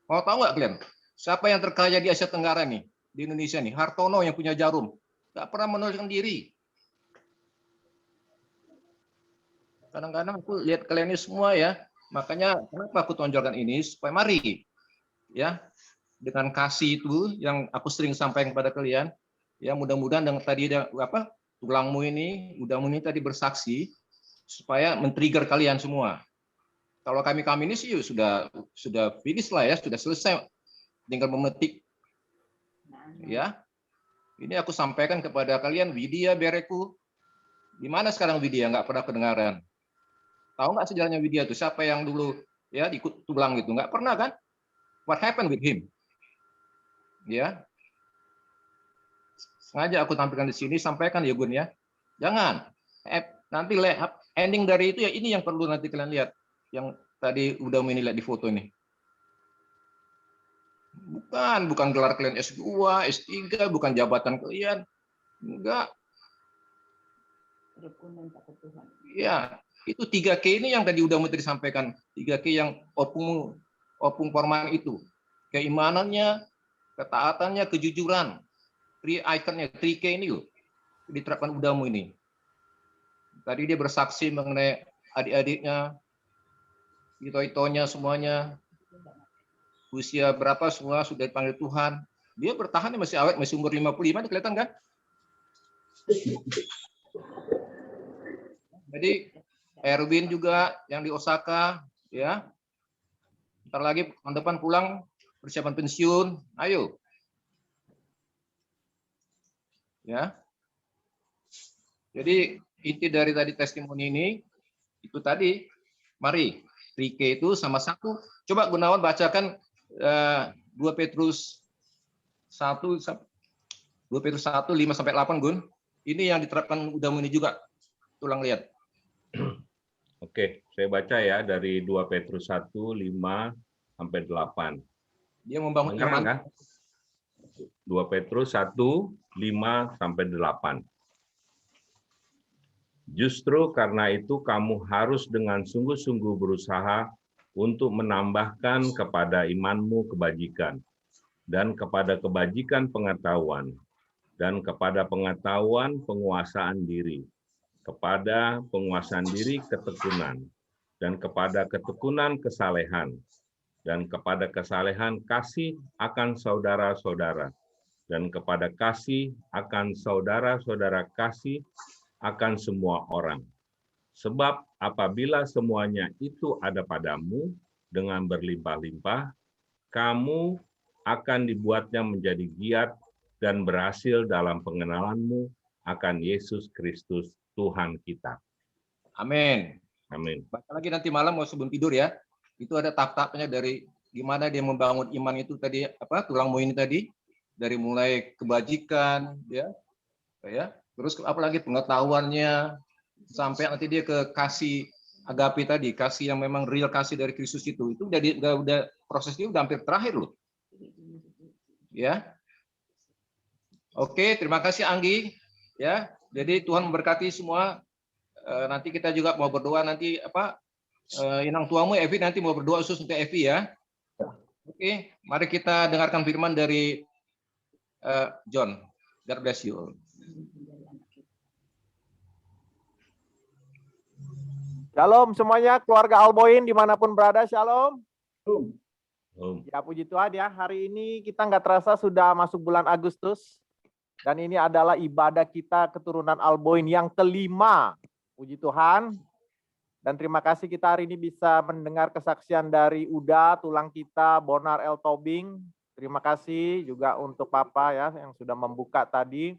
Mau tahu nggak kalian? Siapa yang terkaya di Asia Tenggara nih, di Indonesia nih? Hartono yang punya Jarum. Nggak pernah menonjolkan diri. Kadang-kadang aku lihat kalian ini semua ya. Makanya kenapa aku tonjolkan ini supaya mari ya dengan kasih itu yang aku sering sampaikan kepada kalian ya, mudah-mudahan dengan tadi tulangmu ini tadi bersaksi supaya men-trigger kalian semua. Kalau kami ini sih sudah finish lah ya, sudah selesai, tinggal memetik ya. Ini aku sampaikan kepada kalian. Widya Bereku, di mana sekarang Widya? Nggak pernah kedengaran. Tahu nggak sejarahnya Widya itu? Siapa yang dulu ya ikut tulang gitu? Nggak pernah kan? What happened with him? Ya, sengaja aku tampilkan di sini, sampaikan ya Gun ya. Jangan nanti ending dari itu ya ini yang perlu nanti kalian lihat. Yang tadi udah lihat di foto ini. Bukan gelar kalian S2, S3, bukan jabatan kalian. Enggak. Ya, itu 3K ini yang tadi udah disampaikan. 3K yang opung forman itu. Keimanannya, ketaatannya, kejujuran. 3K ini loh. Diterapkan udamu ini. Tadi dia bersaksi mengenai adik-adiknya, ito-itonya semuanya. Usia berapa semua sudah dipanggil Tuhan. Dia bertahan masih awet, masih umur 55, kelihatan kan? Jadi Erwin juga yang di Osaka, ya. Ntar lagi tahun depan pulang, persiapan pensiun, ayo. Ya. Jadi inti dari tadi testimoni ini, itu tadi, mari, 3K itu sama satu. Coba Gunawan bacakan 2 Petrus 1, 5-8 Gun. Ini yang diterapkan udah ini juga. Tulang lihat. Oke, saya baca ya dari 2 Petrus 1, 5-8. Dia membangun iman. Kan? 2 Petrus 1, 5-8. Justru karena itu kamu harus dengan sungguh-sungguh berusaha untuk menambahkan kepada imanmu kebajikan, dan kepada kebajikan pengetahuan, dan kepada pengetahuan penguasaan diri, kepada penguasaan diri ketekunan, dan kepada ketekunan kesalehan, dan kepada kesalehan kasih akan saudara-saudara, dan kepada kasih akan saudara-saudara kasih akan semua orang. Sebab apabila semuanya itu ada padamu dengan berlimpah-limpah, kamu akan dibuatnya menjadi giat dan berhasil dalam pengenalanmu akan Yesus Kristus Tuhan kita. Amin. Amin. Baca lagi nanti malam mau sebelum tidur ya. Itu ada tahap-tahapnya dari gimana dia membangun iman itu tadi, tulangmu ini tadi, dari mulai kebajikan ya. Terus apalagi pengetahuannya sampai nanti dia ke kasih agape tadi, kasih yang memang real, kasih dari Kristus itu udah prosesnya udah hampir terakhir loh. Ya. Oke, terima kasih Anggi. Ya, jadi Tuhan memberkati semua. Nanti kita juga mau berdoa nanti inang tuamu Evi nanti mau berdoa khusus untuk Evi ya. Oke, mari kita dengarkan firman dari John. God bless you all. Shalom semuanya, keluarga Alboin dimanapun berada, shalom. Ya puji Tuhan ya, hari ini kita nggak terasa sudah masuk bulan Agustus. Dan ini adalah ibadah kita keturunan Alboin yang kelima. Puji Tuhan. Dan terima kasih kita hari ini bisa mendengar kesaksian dari Uda, tulang kita, Bonar El Tobing. Terima kasih juga untuk Papa ya yang sudah membuka tadi.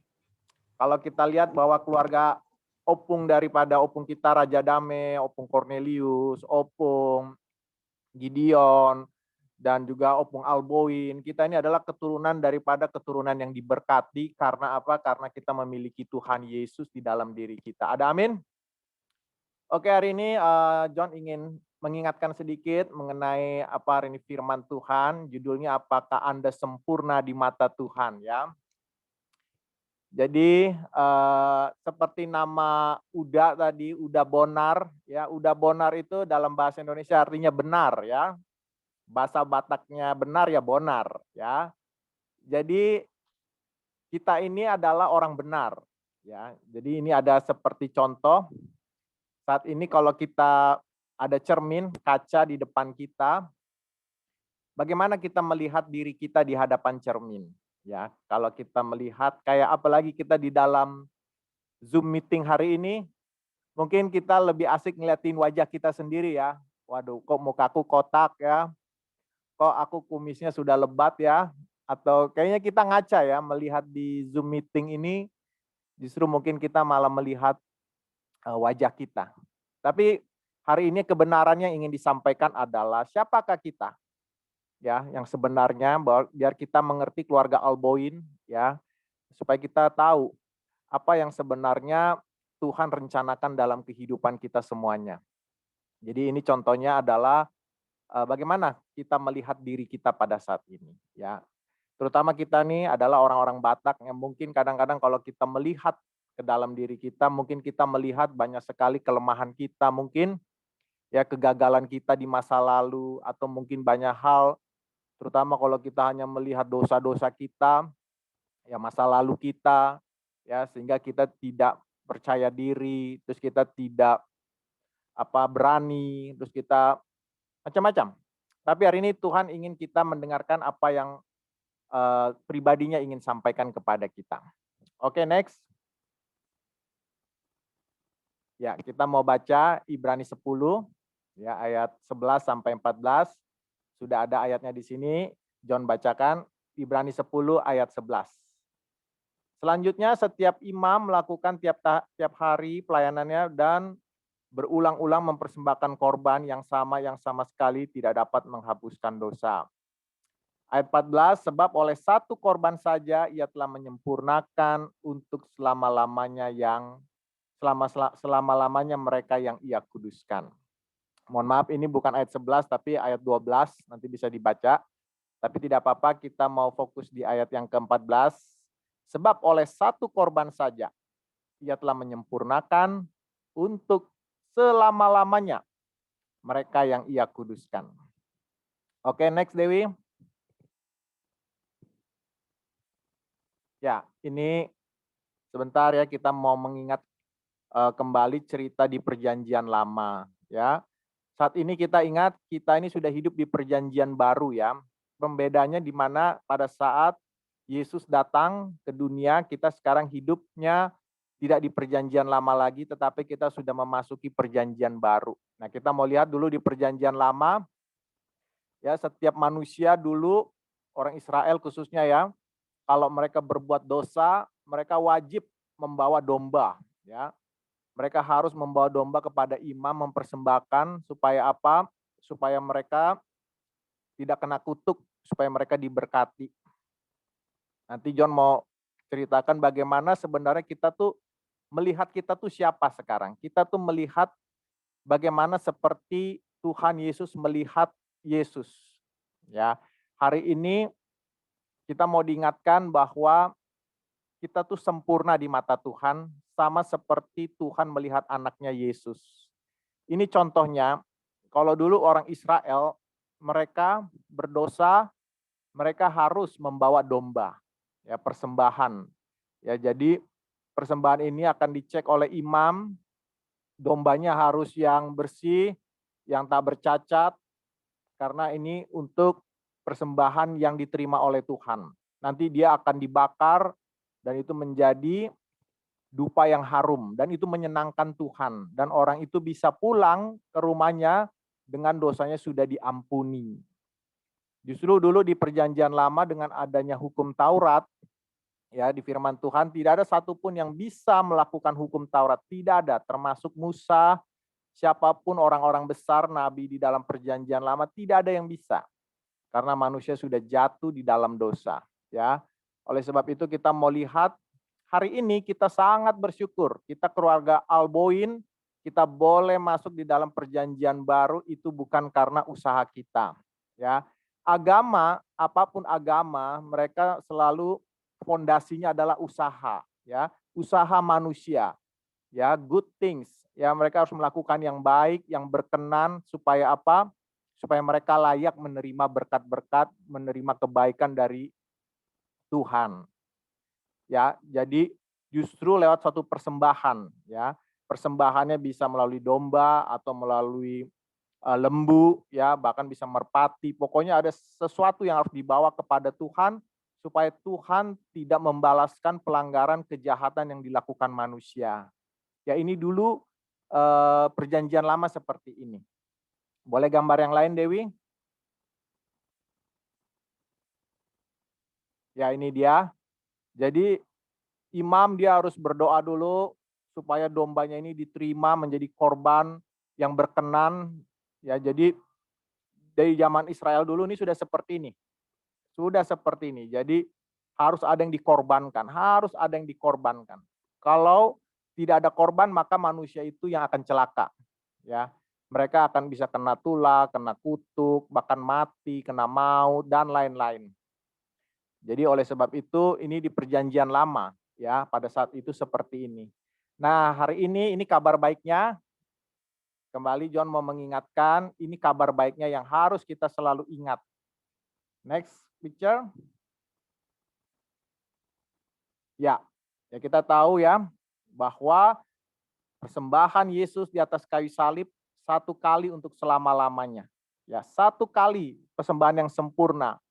Kalau kita lihat bahwa keluarga opung daripada opung kita Raja Dame, opung Cornelius, opung Gideon, dan juga opung Alboin. Kita ini adalah keturunan daripada keturunan yang diberkati. Karena apa? Karena kita memiliki Tuhan Yesus di dalam diri kita. Ada amin? Oke, hari ini John ingin mengingatkan sedikit mengenai apa hari ini firman Tuhan. Judulnya apakah Anda sempurna di mata Tuhan ya. Jadi seperti nama Uda tadi, Uda Bonar ya. Uda Bonar itu dalam bahasa Indonesia artinya benar ya. Bahasa Bataknya benar ya bonar ya. Jadi kita ini adalah orang benar ya. Jadi ini ada seperti contoh. Saat ini kalau kita ada cermin kaca di depan kita, bagaimana kita melihat diri kita di hadapan cermin ya. Kalau kita melihat kayak apalagi kita di dalam Zoom meeting hari ini, mungkin kita lebih asik ngeliatin wajah kita sendiri ya. Waduh, kok mukaku kotak ya. Kok aku kumisnya sudah lebat ya, atau kayaknya kita ngaca ya melihat di Zoom meeting ini, justru mungkin kita malah melihat wajah kita. Tapi hari ini kebenarannya ingin disampaikan adalah siapakah kita ya yang sebenarnya, biar kita mengerti keluarga Alboin ya, supaya kita tahu apa yang sebenarnya Tuhan rencanakan dalam kehidupan kita semuanya. Jadi ini contohnya adalah bagaimana kita melihat diri kita pada saat ini ya. Terutama kita nih adalah orang-orang Batak yang mungkin kadang-kadang kalau kita melihat ke dalam diri kita, mungkin kita melihat banyak sekali kelemahan kita, mungkin ya kegagalan kita di masa lalu, atau mungkin banyak hal, terutama kalau kita hanya melihat dosa-dosa kita, ya masa lalu kita, ya sehingga kita tidak percaya diri, terus kita tidak berani, terus kita macam-macam. Tapi hari ini Tuhan ingin kita mendengarkan apa yang pribadinya ingin sampaikan kepada kita. Oke, next. Ya, kita mau baca Ibrani 10 ya ayat 11 sampai 14. Sudah ada ayatnya di sini. John bacakan Ibrani 10 ayat 11. Selanjutnya setiap imam melakukan tiap hari pelayanannya dan berulang-ulang mempersembahkan korban yang sama sekali tidak dapat menghapuskan dosa. Ayat 14, sebab oleh satu korban saja ia telah menyempurnakan untuk selama-lamanya mereka yang ia kuduskan. Mohon maaf, ini bukan ayat 11 tapi ayat 12, nanti bisa dibaca. Tapi tidak apa-apa, kita mau fokus di ayat yang ke-14. Sebab oleh satu korban saja ia telah menyempurnakan untuk selama-lamanya mereka yang ia kuduskan. Oke, next Dewi. Ya, ini sebentar ya, kita mau mengingat kembali cerita di Perjanjian Lama ya. Saat ini kita ingat kita ini sudah hidup di Perjanjian Baru ya. Pembedanya di mana pada saat Yesus datang ke dunia, kita sekarang hidupnya tidak di Perjanjian Lama lagi, tetapi kita sudah memasuki Perjanjian Baru. Nah, kita mau lihat dulu di Perjanjian Lama ya, setiap manusia dulu, orang Israel khususnya ya, kalau mereka berbuat dosa, mereka wajib membawa domba ya. Mereka harus membawa domba kepada imam, mempersembahkan supaya apa? Supaya mereka tidak kena kutuk, supaya mereka diberkati. Nanti John mau ceritakan bagaimana sebenarnya kita tuh melihat kita tuh siapa sekarang. Kita tuh melihat bagaimana seperti Tuhan Yesus melihat Yesus. Ya, hari ini kita mau diingatkan bahwa kita tuh sempurna di mata Tuhan, sama seperti Tuhan melihat anaknya Yesus. Ini contohnya, kalau dulu orang Israel, mereka berdosa, mereka harus membawa domba, ya persembahan. Ya, jadi persembahan ini akan dicek oleh imam, dombanya harus yang bersih, yang tak bercacat, karena ini untuk persembahan yang diterima oleh Tuhan. Nanti dia akan dibakar, dan itu menjadi dupa yang harum, dan itu menyenangkan Tuhan, dan orang itu bisa pulang ke rumahnya dengan dosanya sudah diampuni. Justru dulu di Perjanjian Lama dengan adanya hukum Taurat, ya di firman Tuhan tidak ada satupun yang bisa melakukan hukum Taurat, tidak ada, termasuk Musa, siapapun orang-orang besar nabi di dalam Perjanjian Lama tidak ada yang bisa, karena manusia sudah jatuh di dalam dosa. Ya, oleh sebab itu kita mau lihat. Hari ini kita sangat bersyukur, kita keluarga Alboin, kita boleh masuk di dalam Perjanjian Baru itu bukan karena usaha kita. Ya, agama, apapun agama, mereka selalu fondasinya adalah usaha, ya, usaha manusia, ya, good things, ya, mereka harus melakukan yang baik, yang berkenan, supaya apa? Supaya mereka layak menerima berkat-berkat, menerima kebaikan dari Tuhan. Ya, jadi justru lewat suatu persembahan, ya. Persembahannya bisa melalui domba atau melalui lembu, ya, bahkan bisa merpati. Pokoknya ada sesuatu yang harus dibawa kepada Tuhan supaya Tuhan tidak membalaskan pelanggaran kejahatan yang dilakukan manusia. Ya, ini dulu Perjanjian Lama seperti ini. Boleh gambar yang lain, Dewi? Ya, ini dia. Jadi imam dia harus berdoa dulu supaya dombanya ini diterima menjadi korban yang berkenan. Ya, jadi dari zaman Israel dulu ini sudah seperti ini. Sudah seperti ini. Jadi harus ada yang dikorbankan, harus ada yang dikorbankan. Kalau tidak ada korban maka manusia itu yang akan celaka. Ya, mereka akan bisa kena tula, kena kutuk, bahkan mati, kena maut dan lain-lain. Jadi oleh sebab itu ini di Perjanjian Lama, ya, pada saat itu seperti ini. Nah, hari ini kabar baiknya. Kembali John mau mengingatkan, ini kabar baiknya yang harus kita selalu ingat. Next picture. Ya, ya kita tahu ya bahwa persembahan Yesus di atas kayu salib satu kali untuk selama-lamanya. Ya, satu kali persembahan yang sempurna.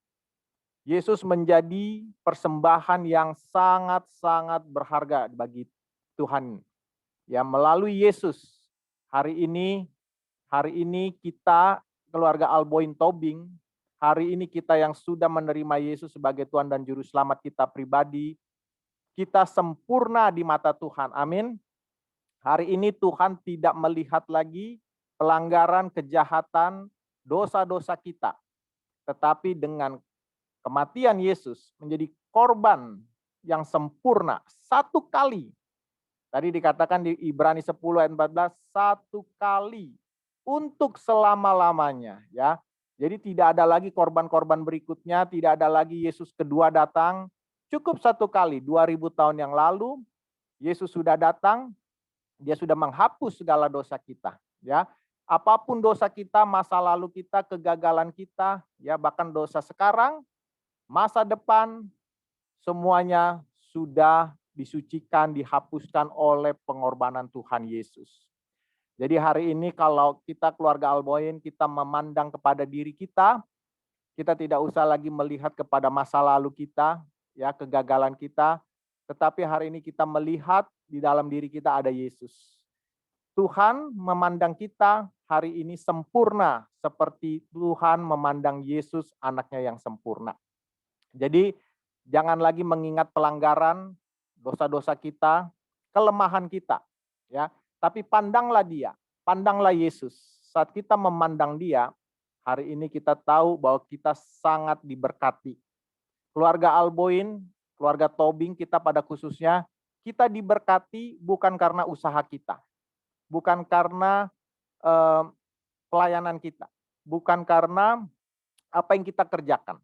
Yesus menjadi persembahan yang sangat-sangat berharga bagi Tuhan. Ya, melalui Yesus hari ini kita keluarga Alboin Tobing, hari ini kita yang sudah menerima Yesus sebagai Tuhan dan Juru Selamat kita pribadi, kita sempurna di mata Tuhan. Amin. Hari ini Tuhan tidak melihat lagi pelanggaran, kejahatan, dosa-dosa kita. Tetapi dengan kematian Yesus menjadi korban yang sempurna satu kali. Tadi dikatakan di Ibrani 10 ayat 14, satu kali untuk selama-lamanya. Ya. Jadi tidak ada lagi korban-korban berikutnya, tidak ada lagi Yesus kedua datang. Cukup satu kali, 2000 tahun yang lalu, Yesus sudah datang, dia sudah menghapus segala dosa kita. Ya. Apapun dosa kita, masa lalu kita, kegagalan kita, ya bahkan dosa sekarang, masa depan, semuanya sudah disucikan, dihapuskan oleh pengorbanan Tuhan Yesus. Jadi hari ini kalau kita keluarga Alboin, kita memandang kepada diri kita tidak usah lagi melihat kepada masa lalu kita, ya, kegagalan kita, tetapi hari ini kita melihat di dalam diri kita ada Yesus. Tuhan memandang kita hari ini sempurna seperti Tuhan memandang Yesus anaknya yang sempurna. Jadi jangan lagi mengingat pelanggaran, dosa-dosa kita, kelemahan kita, ya. Tapi pandanglah dia, pandanglah Yesus. Saat kita memandang dia, hari ini kita tahu bahwa kita sangat diberkati. Keluarga Alboin, keluarga Tobing kita pada khususnya, kita diberkati bukan karena usaha kita. Bukan karena pelayanan kita. Bukan karena apa yang kita kerjakan.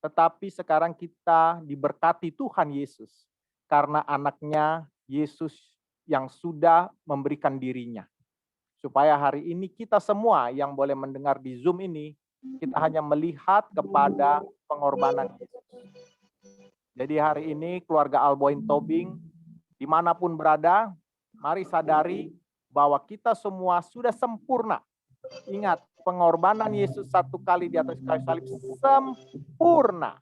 Tetapi sekarang kita diberkati Tuhan Yesus. Karena anaknya Yesus yang sudah memberikan dirinya. Supaya hari ini kita semua yang boleh mendengar di Zoom ini, kita hanya melihat kepada pengorbanan Yesus. Jadi hari ini keluarga Alboin Tobing, dimanapun berada, mari sadari bahwa kita semua sudah sempurna. Ingat, pengorbanan Yesus satu kali di atas kayu salib sempurna.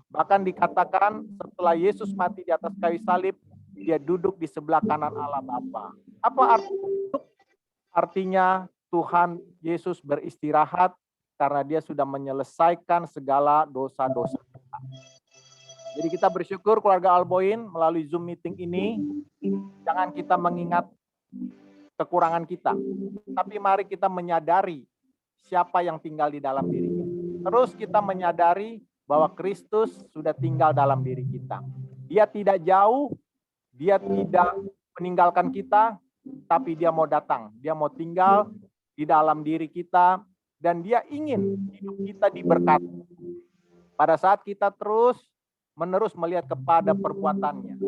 Bahkan dikatakan setelah Yesus mati di atas kayu salib, dia duduk di sebelah kanan Allah Bapa. Apa artinya Tuhan Yesus beristirahat karena dia sudah menyelesaikan segala dosa-dosa kita. Jadi kita bersyukur keluarga Alboin melalui Zoom meeting ini, jangan kita mengingat kekurangan kita, tapi mari kita menyadari siapa yang tinggal di dalam diri kita. Terus kita menyadari bahwa Kristus sudah tinggal dalam diri kita. Dia tidak jauh, dia tidak meninggalkan kita, tapi dia mau datang, dia mau tinggal di dalam diri kita, dan dia ingin hidup kita diberkati. Pada saat kita terus-menerus melihat kepada perbuatannya,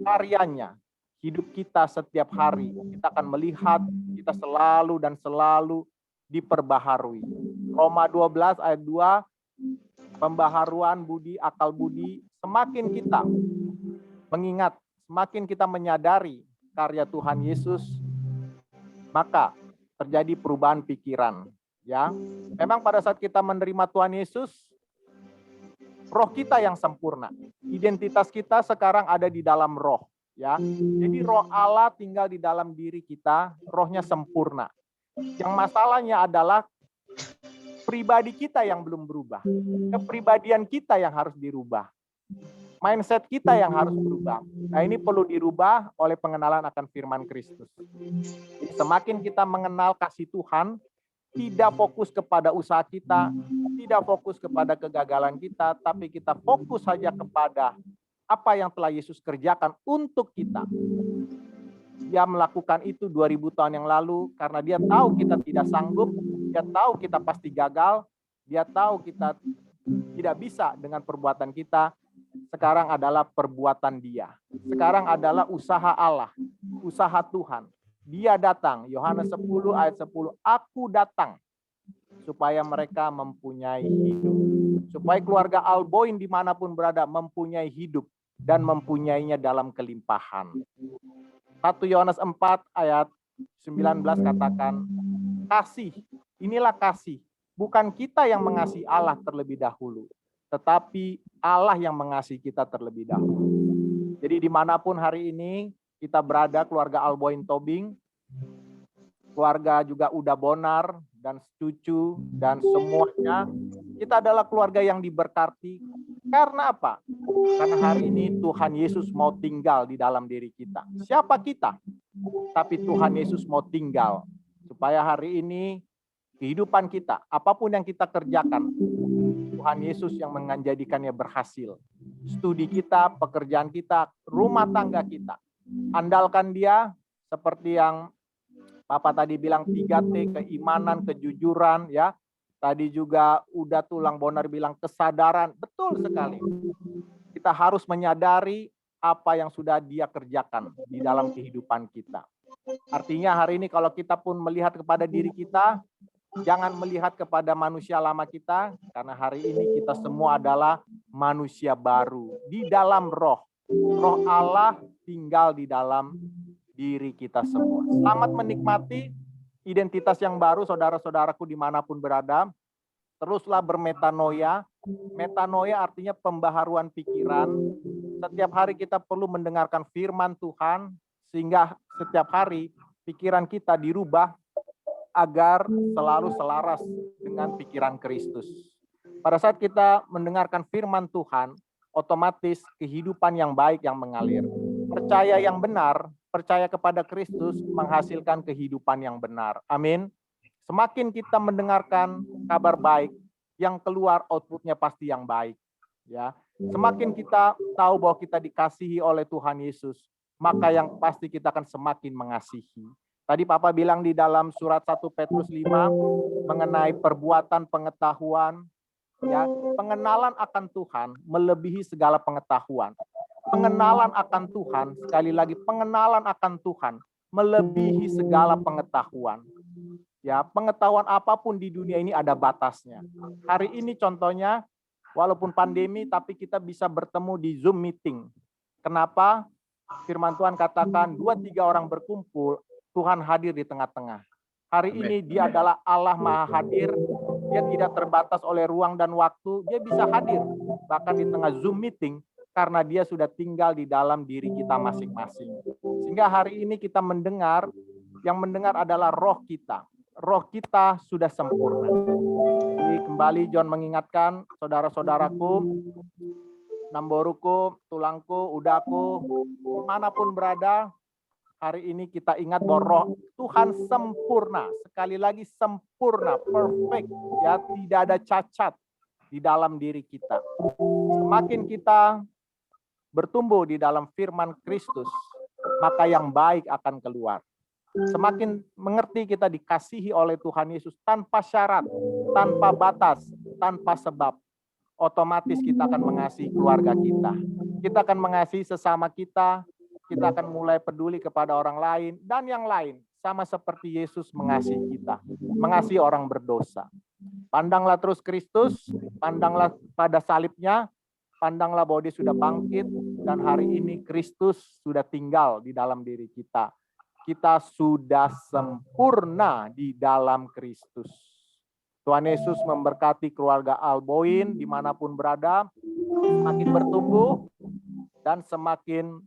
karyanya, hidup kita setiap hari, kita akan melihat kita selalu dan selalu diperbaharui. Roma 12 ayat 2, pembaharuan budi, akal budi, semakin kita mengingat, semakin kita menyadari karya Tuhan Yesus, maka terjadi perubahan pikiran. Ya, memang pada saat kita menerima Tuhan Yesus, roh kita yang sempurna. Identitas kita sekarang ada di dalam roh. Ya, jadi roh Allah tinggal di dalam diri kita, rohnya sempurna. Yang masalahnya adalah pribadi kita yang belum berubah. Kepribadian kita yang harus dirubah. Mindset kita yang harus berubah. Nah, ini perlu dirubah oleh pengenalan akan firman Kristus. Semakin kita mengenal kasih Tuhan, tidak fokus kepada usaha kita, tidak fokus kepada kegagalan kita, tapi kita fokus saja kepada apa yang telah Yesus kerjakan untuk kita. Dia melakukan itu 2000 tahun yang lalu karena dia tahu kita tidak sanggup, dia tahu kita pasti gagal, dia tahu kita tidak bisa dengan perbuatan kita. Sekarang adalah perbuatan dia. Sekarang adalah usaha Allah, usaha Tuhan. Dia datang, Yohanes 10 ayat 10, aku datang supaya mereka mempunyai hidup. Supaya keluarga Alboin dimanapun berada mempunyai hidup dan mempunyainya dalam kelimpahan. 1 Yohanes 4 ayat 19 katakan, kasih, inilah kasih. Bukan kita yang mengasihi Allah terlebih dahulu, tetapi Allah yang mengasihi kita terlebih dahulu. Jadi dimanapun hari ini kita berada, keluarga Alboin Tobing, keluarga juga Uda Bonar, dan cucu, dan semuanya, kita adalah keluarga yang diberkati. Karena apa? Karena hari ini Tuhan Yesus mau tinggal di dalam diri kita. Siapa kita? Tapi Tuhan Yesus mau tinggal. Supaya hari ini kehidupan kita, apapun yang kita kerjakan, Tuhan Yesus yang menjadikannya berhasil. Studi kita, pekerjaan kita, rumah tangga kita. Andalkan dia seperti yang Papa tadi bilang 3T, keimanan, kejujuran, ya. Tadi juga udah tulang Bonar bilang kesadaran. Betul sekali. Kita harus menyadari apa yang sudah dia kerjakan di dalam kehidupan kita. Artinya hari ini kalau kita pun melihat kepada diri kita, jangan melihat kepada manusia lama kita, karena hari ini kita semua adalah manusia baru di dalam roh. Roh Allah tinggal di dalam diri kita semua. Selamat menikmati identitas yang baru, saudara-saudaraku dimanapun berada. Teruslah bermetanoia. Metanoia artinya pembaharuan pikiran. Setiap hari kita perlu mendengarkan firman Tuhan, sehingga setiap hari pikiran kita dirubah agar selalu selaras dengan pikiran Kristus. Pada saat kita mendengarkan firman Tuhan, otomatis kehidupan yang baik yang mengalir. Percaya yang benar, percaya kepada Kristus menghasilkan kehidupan yang benar. Amin. Semakin kita mendengarkan kabar baik, yang keluar outputnya pasti yang baik. Ya, semakin kita tahu bahwa kita dikasihi oleh Tuhan Yesus, maka yang pasti kita akan semakin mengasihi. Tadi Papa bilang di dalam surat 1 Petrus 5 mengenai perbuatan pengetahuan, ya, pengenalan akan Tuhan melebihi segala pengetahuan. Pengenalan akan Tuhan, sekali lagi pengenalan akan Tuhan melebihi segala pengetahuan. Ya, pengetahuan apapun di dunia ini ada batasnya. Hari ini contohnya, walaupun pandemi, tapi kita bisa bertemu di Zoom meeting. Kenapa? Firman Tuhan katakan 2-3 orang berkumpul, Tuhan hadir di tengah-tengah. Hari ini dia adalah Allah Maha Hadir. Dia tidak terbatas oleh ruang dan waktu. Dia bisa hadir bahkan di tengah Zoom meeting karena dia sudah tinggal di dalam diri kita masing-masing. Sehingga hari ini kita mendengar, yang mendengar adalah roh kita. Roh kita sudah sempurna. Jadi kembali John mengingatkan saudara-saudaraku, namboruku, tulangku, udaku, dimanapun berada, hari ini kita ingat bahwa roh Tuhan sempurna. Sekali lagi sempurna, perfect, ya, tidak ada cacat di dalam diri kita. Semakin kita bertumbuh di dalam firman Kristus, maka yang baik akan keluar. Semakin mengerti kita dikasihi oleh Tuhan Yesus tanpa syarat, tanpa batas, tanpa sebab, otomatis kita akan mengasihi keluarga kita. Kita akan mengasihi sesama kita akan mulai peduli kepada orang lain, dan yang lain, sama seperti Yesus mengasihi kita, mengasihi orang berdosa. Pandanglah terus Kristus, pandanglah pada salibnya, pandanglah bahwa dia sudah bangkit, dan hari ini Kristus sudah tinggal di dalam diri kita. Kita sudah sempurna di dalam Kristus. Tuhan Yesus memberkati keluarga Alboin dimanapun berada, semakin bertumbuh dan semakin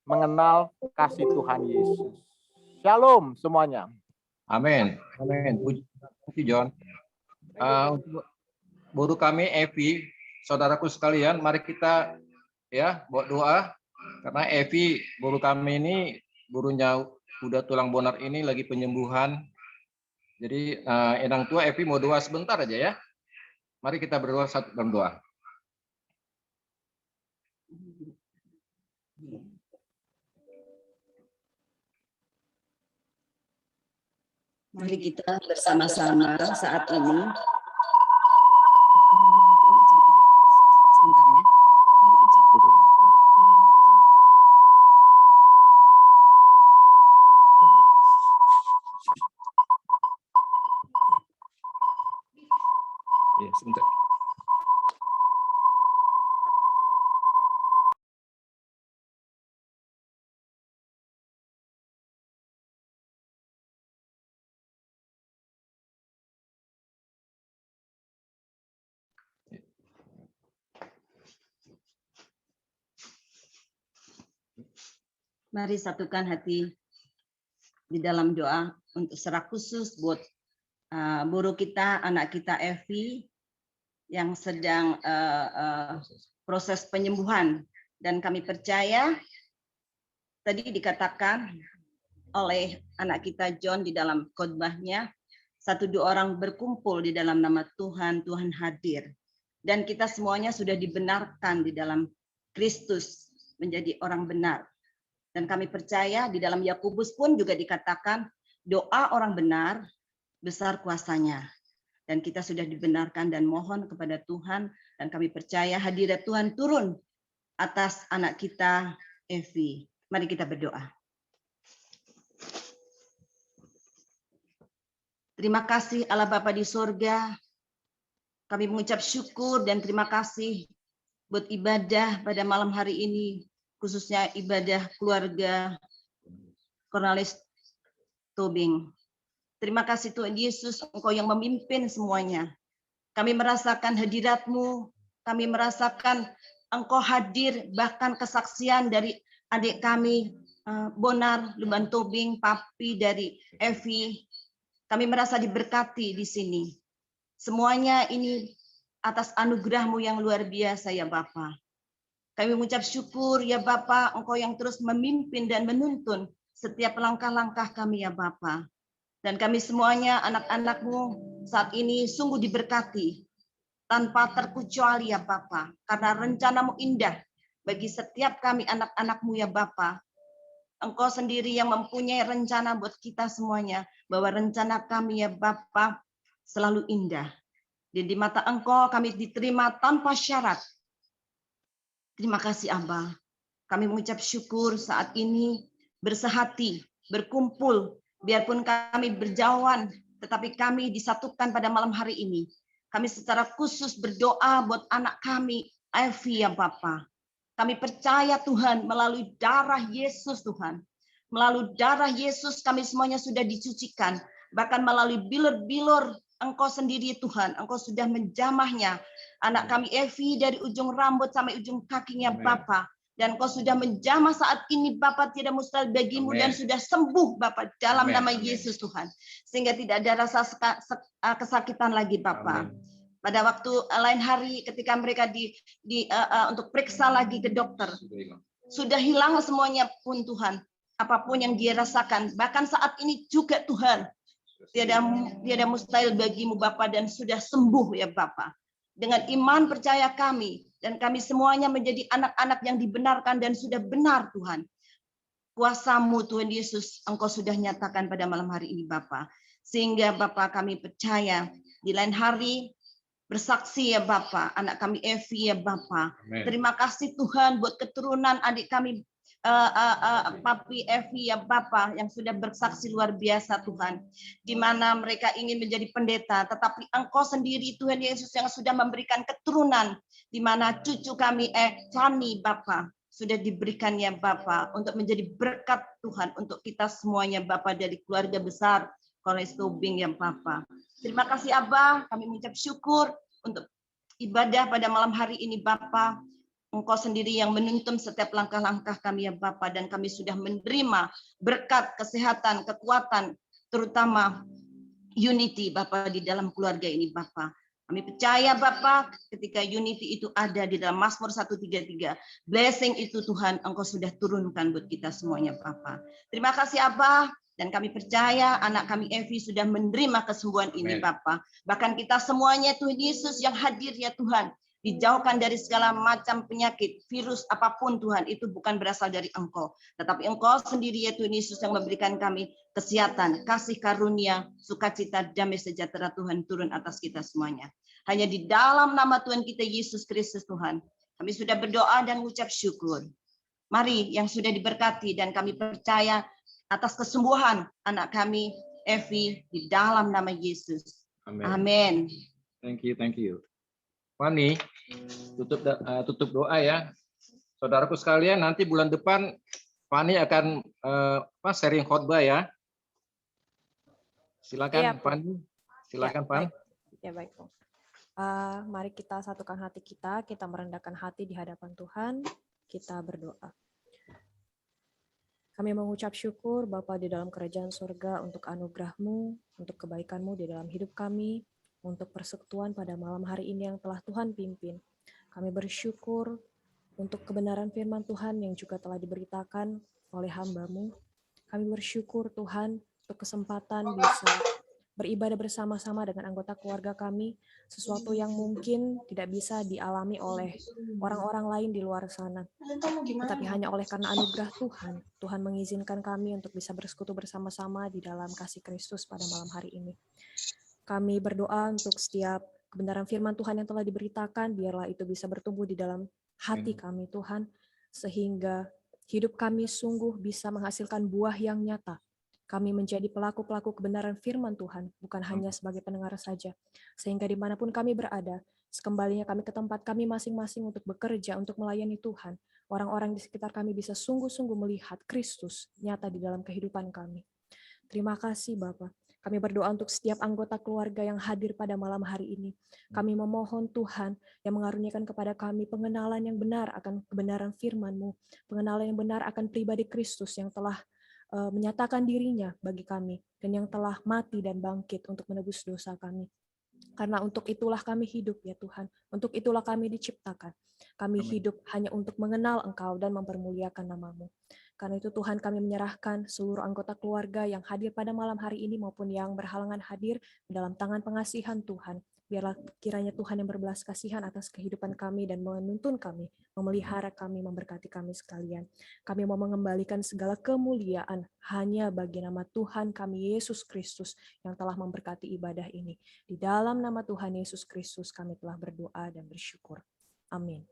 mengenal kasih Tuhan Yesus. Shalom semuanya. Amin. Amin. Puji John. Untuk guru kami Evi, saudaraku sekalian, mari kita ya buat doa karena Evi guru kami ini gurunya udah tulang bonar ini lagi penyembuhan. Jadi Enang tua Evi mau doa sebentar aja ya. Mari kita berdoa satu dalam doa. Mari kita bersama-sama saat ini. Sebentar ya. Ya, sebentar. Mari satukan hati di dalam doa untuk secara khusus buat guru kita, anak kita Evi yang sedang proses penyembuhan, dan kami percaya tadi dikatakan oleh anak kita John di dalam khotbahnya, 1-2 orang berkumpul di dalam nama Tuhan, Tuhan hadir, dan kita semuanya sudah dibenarkan di dalam Kristus menjadi orang benar. Dan kami percaya di dalam Yakobus pun juga dikatakan doa orang benar besar kuasanya. Dan kita sudah dibenarkan dan mohon kepada Tuhan, dan kami percaya hadirat Tuhan turun atas anak kita Evi. Mari kita berdoa. Terima kasih Allah Bapa di sorga. Kami mengucap syukur dan terima kasih buat ibadah pada malam hari ini. khususnya ibadah keluarga Cornelis Tobing. Terima kasih Tuhan Yesus, Engkau yang memimpin semuanya. Kami merasakan hadirat-Mu, kami merasakan Engkau hadir, bahkan kesaksian dari adik kami, Bonar, Lumban Tobing, Papi dari Evi. Kami merasa diberkati di sini. Semuanya ini atas anugerah-Mu yang luar biasa ya Bapa. Kami mengucap syukur ya Bapa, Engkau yang terus memimpin dan menuntun setiap langkah-langkah kami ya Bapa. Dan kami semuanya anak-anak-Mu saat ini sungguh diberkati tanpa terkecuali ya Bapa, karena rencana-Mu indah bagi setiap kami anak-anak-Mu ya Bapa. Engkau sendiri yang mempunyai rencana buat kita semuanya, bahwa rencana kami ya Bapa selalu indah. Dan di mata Engkau kami diterima tanpa syarat. Terima kasih Abah. Kami mengucap syukur saat ini bersehati, berkumpul, biarpun kami berjauhan, tetapi kami disatukan pada malam hari ini. Kami secara khusus berdoa buat anak kami, Evi ya Bapa. Kami percaya Tuhan melalui darah Yesus Tuhan. Melalui darah Yesus kami semuanya sudah dicucikan. Bahkan melalui bilur-bilur Engkau sendiri Tuhan. Engkau sudah menjamahnya. Anak kami Evi dari ujung rambut sampai ujung kakinya Bapa. Dan Engkau sudah menjamah saat ini Bapa, tidak mustahil bagimu. Dan sudah sembuh Bapa dalam nama Yesus Tuhan. Sehingga tidak ada rasa kesakitan lagi Bapa. Pada waktu lain hari ketika mereka untuk periksa lagi ke dokter, sudah hilang semuanya pun Tuhan, apapun yang dia rasakan. Bahkan saat ini juga Tuhan, tiada mustahil bagimu Bapa, dan sudah sembuh ya Bapa. Dengan iman percaya kami, dan kami semuanya menjadi anak-anak yang dibenarkan dan sudah benar Tuhan. Kuasa-Mu Tuhan Yesus Engkau sudah nyatakan pada malam hari ini Bapa. Sehingga Bapa kami percaya di lain hari bersaksi ya Bapa, anak kami Evi ya Bapa. Terima kasih Tuhan buat keturunan adik kami Papi Evi ya Bapa yang sudah bersaksi luar biasa Tuhan. Di mana mereka ingin menjadi pendeta, tetapi Engkau sendiri Tuhan Yesus yang sudah memberikan keturunan. Di mana cucu kami Fani Bapa sudah diberikan ya Bapa untuk menjadi berkat Tuhan untuk kita semuanya Bapa dari keluarga besar Cornelis Tobing ya Bapa. Terima kasih Abah, kami mengucap syukur untuk ibadah pada malam hari ini Bapa. Engkau sendiri yang menuntun setiap langkah-langkah kami ya Bapa, dan kami sudah menerima berkat, kesehatan, kekuatan, terutama unity Bapa di dalam keluarga ini Bapa. Kami percaya Bapa, ketika unity itu ada di dalam Mazmur 133, blessing itu Tuhan Engkau sudah turunkan buat kita semuanya Bapa. Terima kasih Abah. Dan kami percaya anak kami Evi sudah menerima kesembuhan ini Bapa. Bahkan kita semuanya Tuhan Yesus yang hadir ya Tuhan. Dijauhkan dari segala macam penyakit, virus apapun Tuhan. Itu bukan berasal dari Engkau. Tetapi Engkau sendiri ya Tuhan Yesus yang memberikan kami kesehatan, kasih karunia, sukacita, damai sejahtera Tuhan turun atas kita semuanya. Hanya di dalam nama Tuhan kita Yesus Kristus Tuhan. Kami sudah berdoa dan mengucap syukur. Mari yang sudah diberkati dan kami percaya atas kesembuhan anak kami Evi di dalam nama Yesus. Amin. Thank you. Fani, tutup doa ya. Saudaraku sekalian, nanti bulan depan Fani akan sharing khotbah ya. Silakan ya, Fani. Silakan Pan. Ya baik. Mari kita satukan hati kita merendahkan hati di hadapan Tuhan, kita berdoa. Kami mengucap syukur Bapa di dalam kerajaan surga untuk anugerah-Mu, untuk kebaikan-Mu di dalam hidup kami, untuk persekutuan pada malam hari ini yang telah Tuhan pimpin. Kami bersyukur untuk kebenaran firman Tuhan yang juga telah diberitakan oleh hamba-Mu. Kami bersyukur Tuhan untuk kesempatan bisa beribadah bersama-sama dengan anggota keluarga kami, sesuatu yang mungkin tidak bisa dialami oleh orang-orang lain di luar sana. Tetapi hanya oleh karena anugerah Tuhan, Tuhan mengizinkan kami untuk bisa bersekutu bersama-sama di dalam kasih Kristus pada malam hari ini. Kami berdoa untuk setiap kebenaran firman Tuhan yang telah diberitakan, biarlah itu bisa bertumbuh di dalam hati kami Tuhan, sehingga hidup kami sungguh bisa menghasilkan buah yang nyata. Kami menjadi pelaku-pelaku kebenaran firman Tuhan, bukan hanya sebagai pendengar saja. Sehingga dimanapun kami berada, sekembalinya kami ke tempat kami masing-masing untuk bekerja, untuk melayani Tuhan, orang-orang di sekitar kami bisa sungguh-sungguh melihat Kristus nyata di dalam kehidupan kami. Terima kasih Bapa. Kami berdoa untuk setiap anggota keluarga yang hadir pada malam hari ini. Kami memohon Tuhan yang mengaruniakan kepada kami pengenalan yang benar akan kebenaran firman-Mu, pengenalan yang benar akan pribadi Kristus yang telah menyatakan dirinya bagi kami, dan yang telah mati dan bangkit untuk menebus dosa kami. Karena untuk itulah kami hidup ya Tuhan, untuk itulah kami diciptakan. Kami hidup hanya untuk mengenal Engkau dan mempermuliakan nama-Mu. Karena itu Tuhan, kami menyerahkan seluruh anggota keluarga yang hadir pada malam hari ini maupun yang berhalangan hadir dalam tangan pengasihan Tuhan. Biarlah kiranya Tuhan yang berbelas kasihan atas kehidupan kami dan menuntun kami, memelihara kami, memberkati kami sekalian. Kami mau mengembalikan segala kemuliaan hanya bagi nama Tuhan kami Yesus Kristus yang telah memberkati ibadah ini. Di dalam nama Tuhan Yesus Kristus kami telah berdoa dan bersyukur. Amin.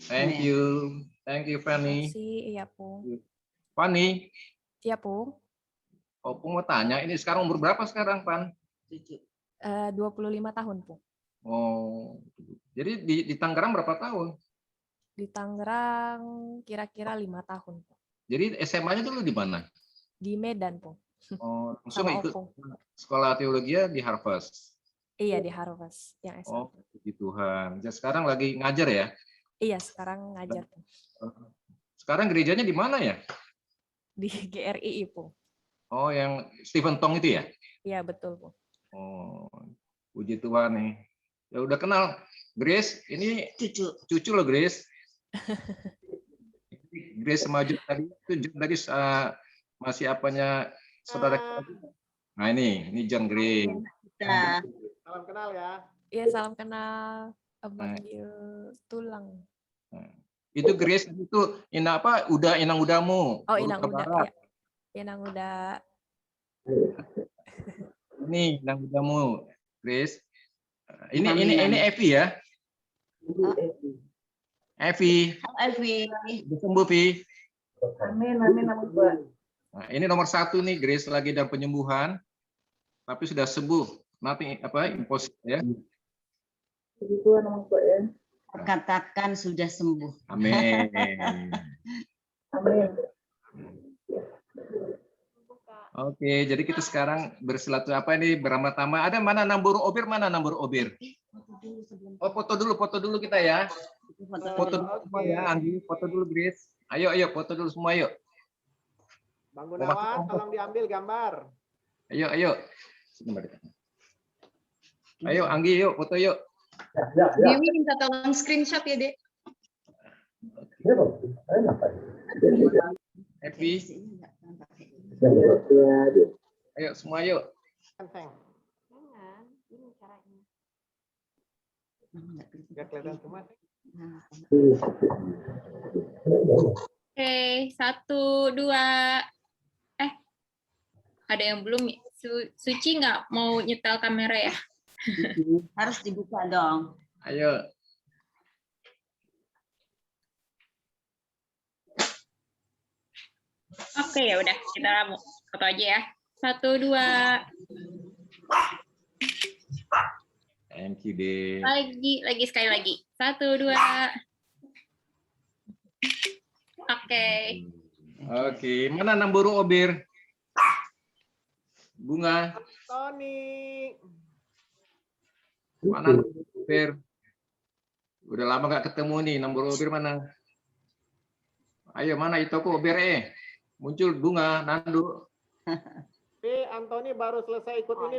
Thank you, Fanny. Terima kasih, iya Pung. Fanny, Iya Pung. Opung mau tanya, ini sekarang umur berapa sekarang, Pan? 25 tahun Pung. Oh, jadi di Tangerang berapa tahun? Di Tangerang kira-kira 5 tahun Pung. Jadi SMA-nya dulu di mana? Di Medan Pung. Oh, langsung Sama ikut Opung. sekolah teologi di Harvard. Iya di Harvard yang S1. Oh, puji Tuhan. Jadi sekarang lagi ngajar ya? Iya sekarang ngajar Pung. Sekarang gerejanya di mana ya? Di GRI Pung. Oh, yang Stephen Tong itu ya? Iya betul Pung. Oh, puji Tuhan nih. Ya udah kenal Grace, ini cucu loh Grace. Grace sama John tadi itu tadi masih apanya saudara kita. Nah ini John Grace. Salam kenal ya. Iya salam kenal Abang Tulang. Nah, itu Grace itu Inang Udamu. Oh Inang Uda ya. Inang Uda. Ini Inang Udamu Grace. Ini Evi ya. Evi. Sembuh Vi. Amin, amin, amin. Nah, ini nomor 1 nih Grace lagi dalam penyembuhan, tapi sudah sembuh. Nothing impossible ya. Puji Tuhan, ya. Katakan sudah sembuh. Amin. Amin. Oke, jadi kita sekarang bersilaturahmi bersama-sama. Ada mana Nambur Obir? Mana Nambur Obir? Oh, foto dulu kita ya. Foto dulu semua ya, Anggi. Foto dulu, Grace. Ayo, foto dulu semua, yuk. Bang Gunawan, tolong diambil gambar. Ayo. Ayo, Anggi, yuk, foto yuk. Dewi minta tolong screenshot ya, Dek. Happy. Ayo, semua yuk. Nggak kelihatan semua. Oke, 1, 2. Ada yang belum? Suci nggak mau nyetel kamera ya? Harus dibuka dong. Ayo. Oke, ya udah kita foto aja ya. 1, 2. Thank you, deh. Lagi sekali lagi. 1, 2. Oke, mana Namburu Obir? Bunga. Tony. Mana Namburu Obir? Udah lama nggak ketemu nih, Namburu Obir mana? Ayo, mana itu aku Obir muncul Bunga, Nandu. Anthony baru selesai ikut ini.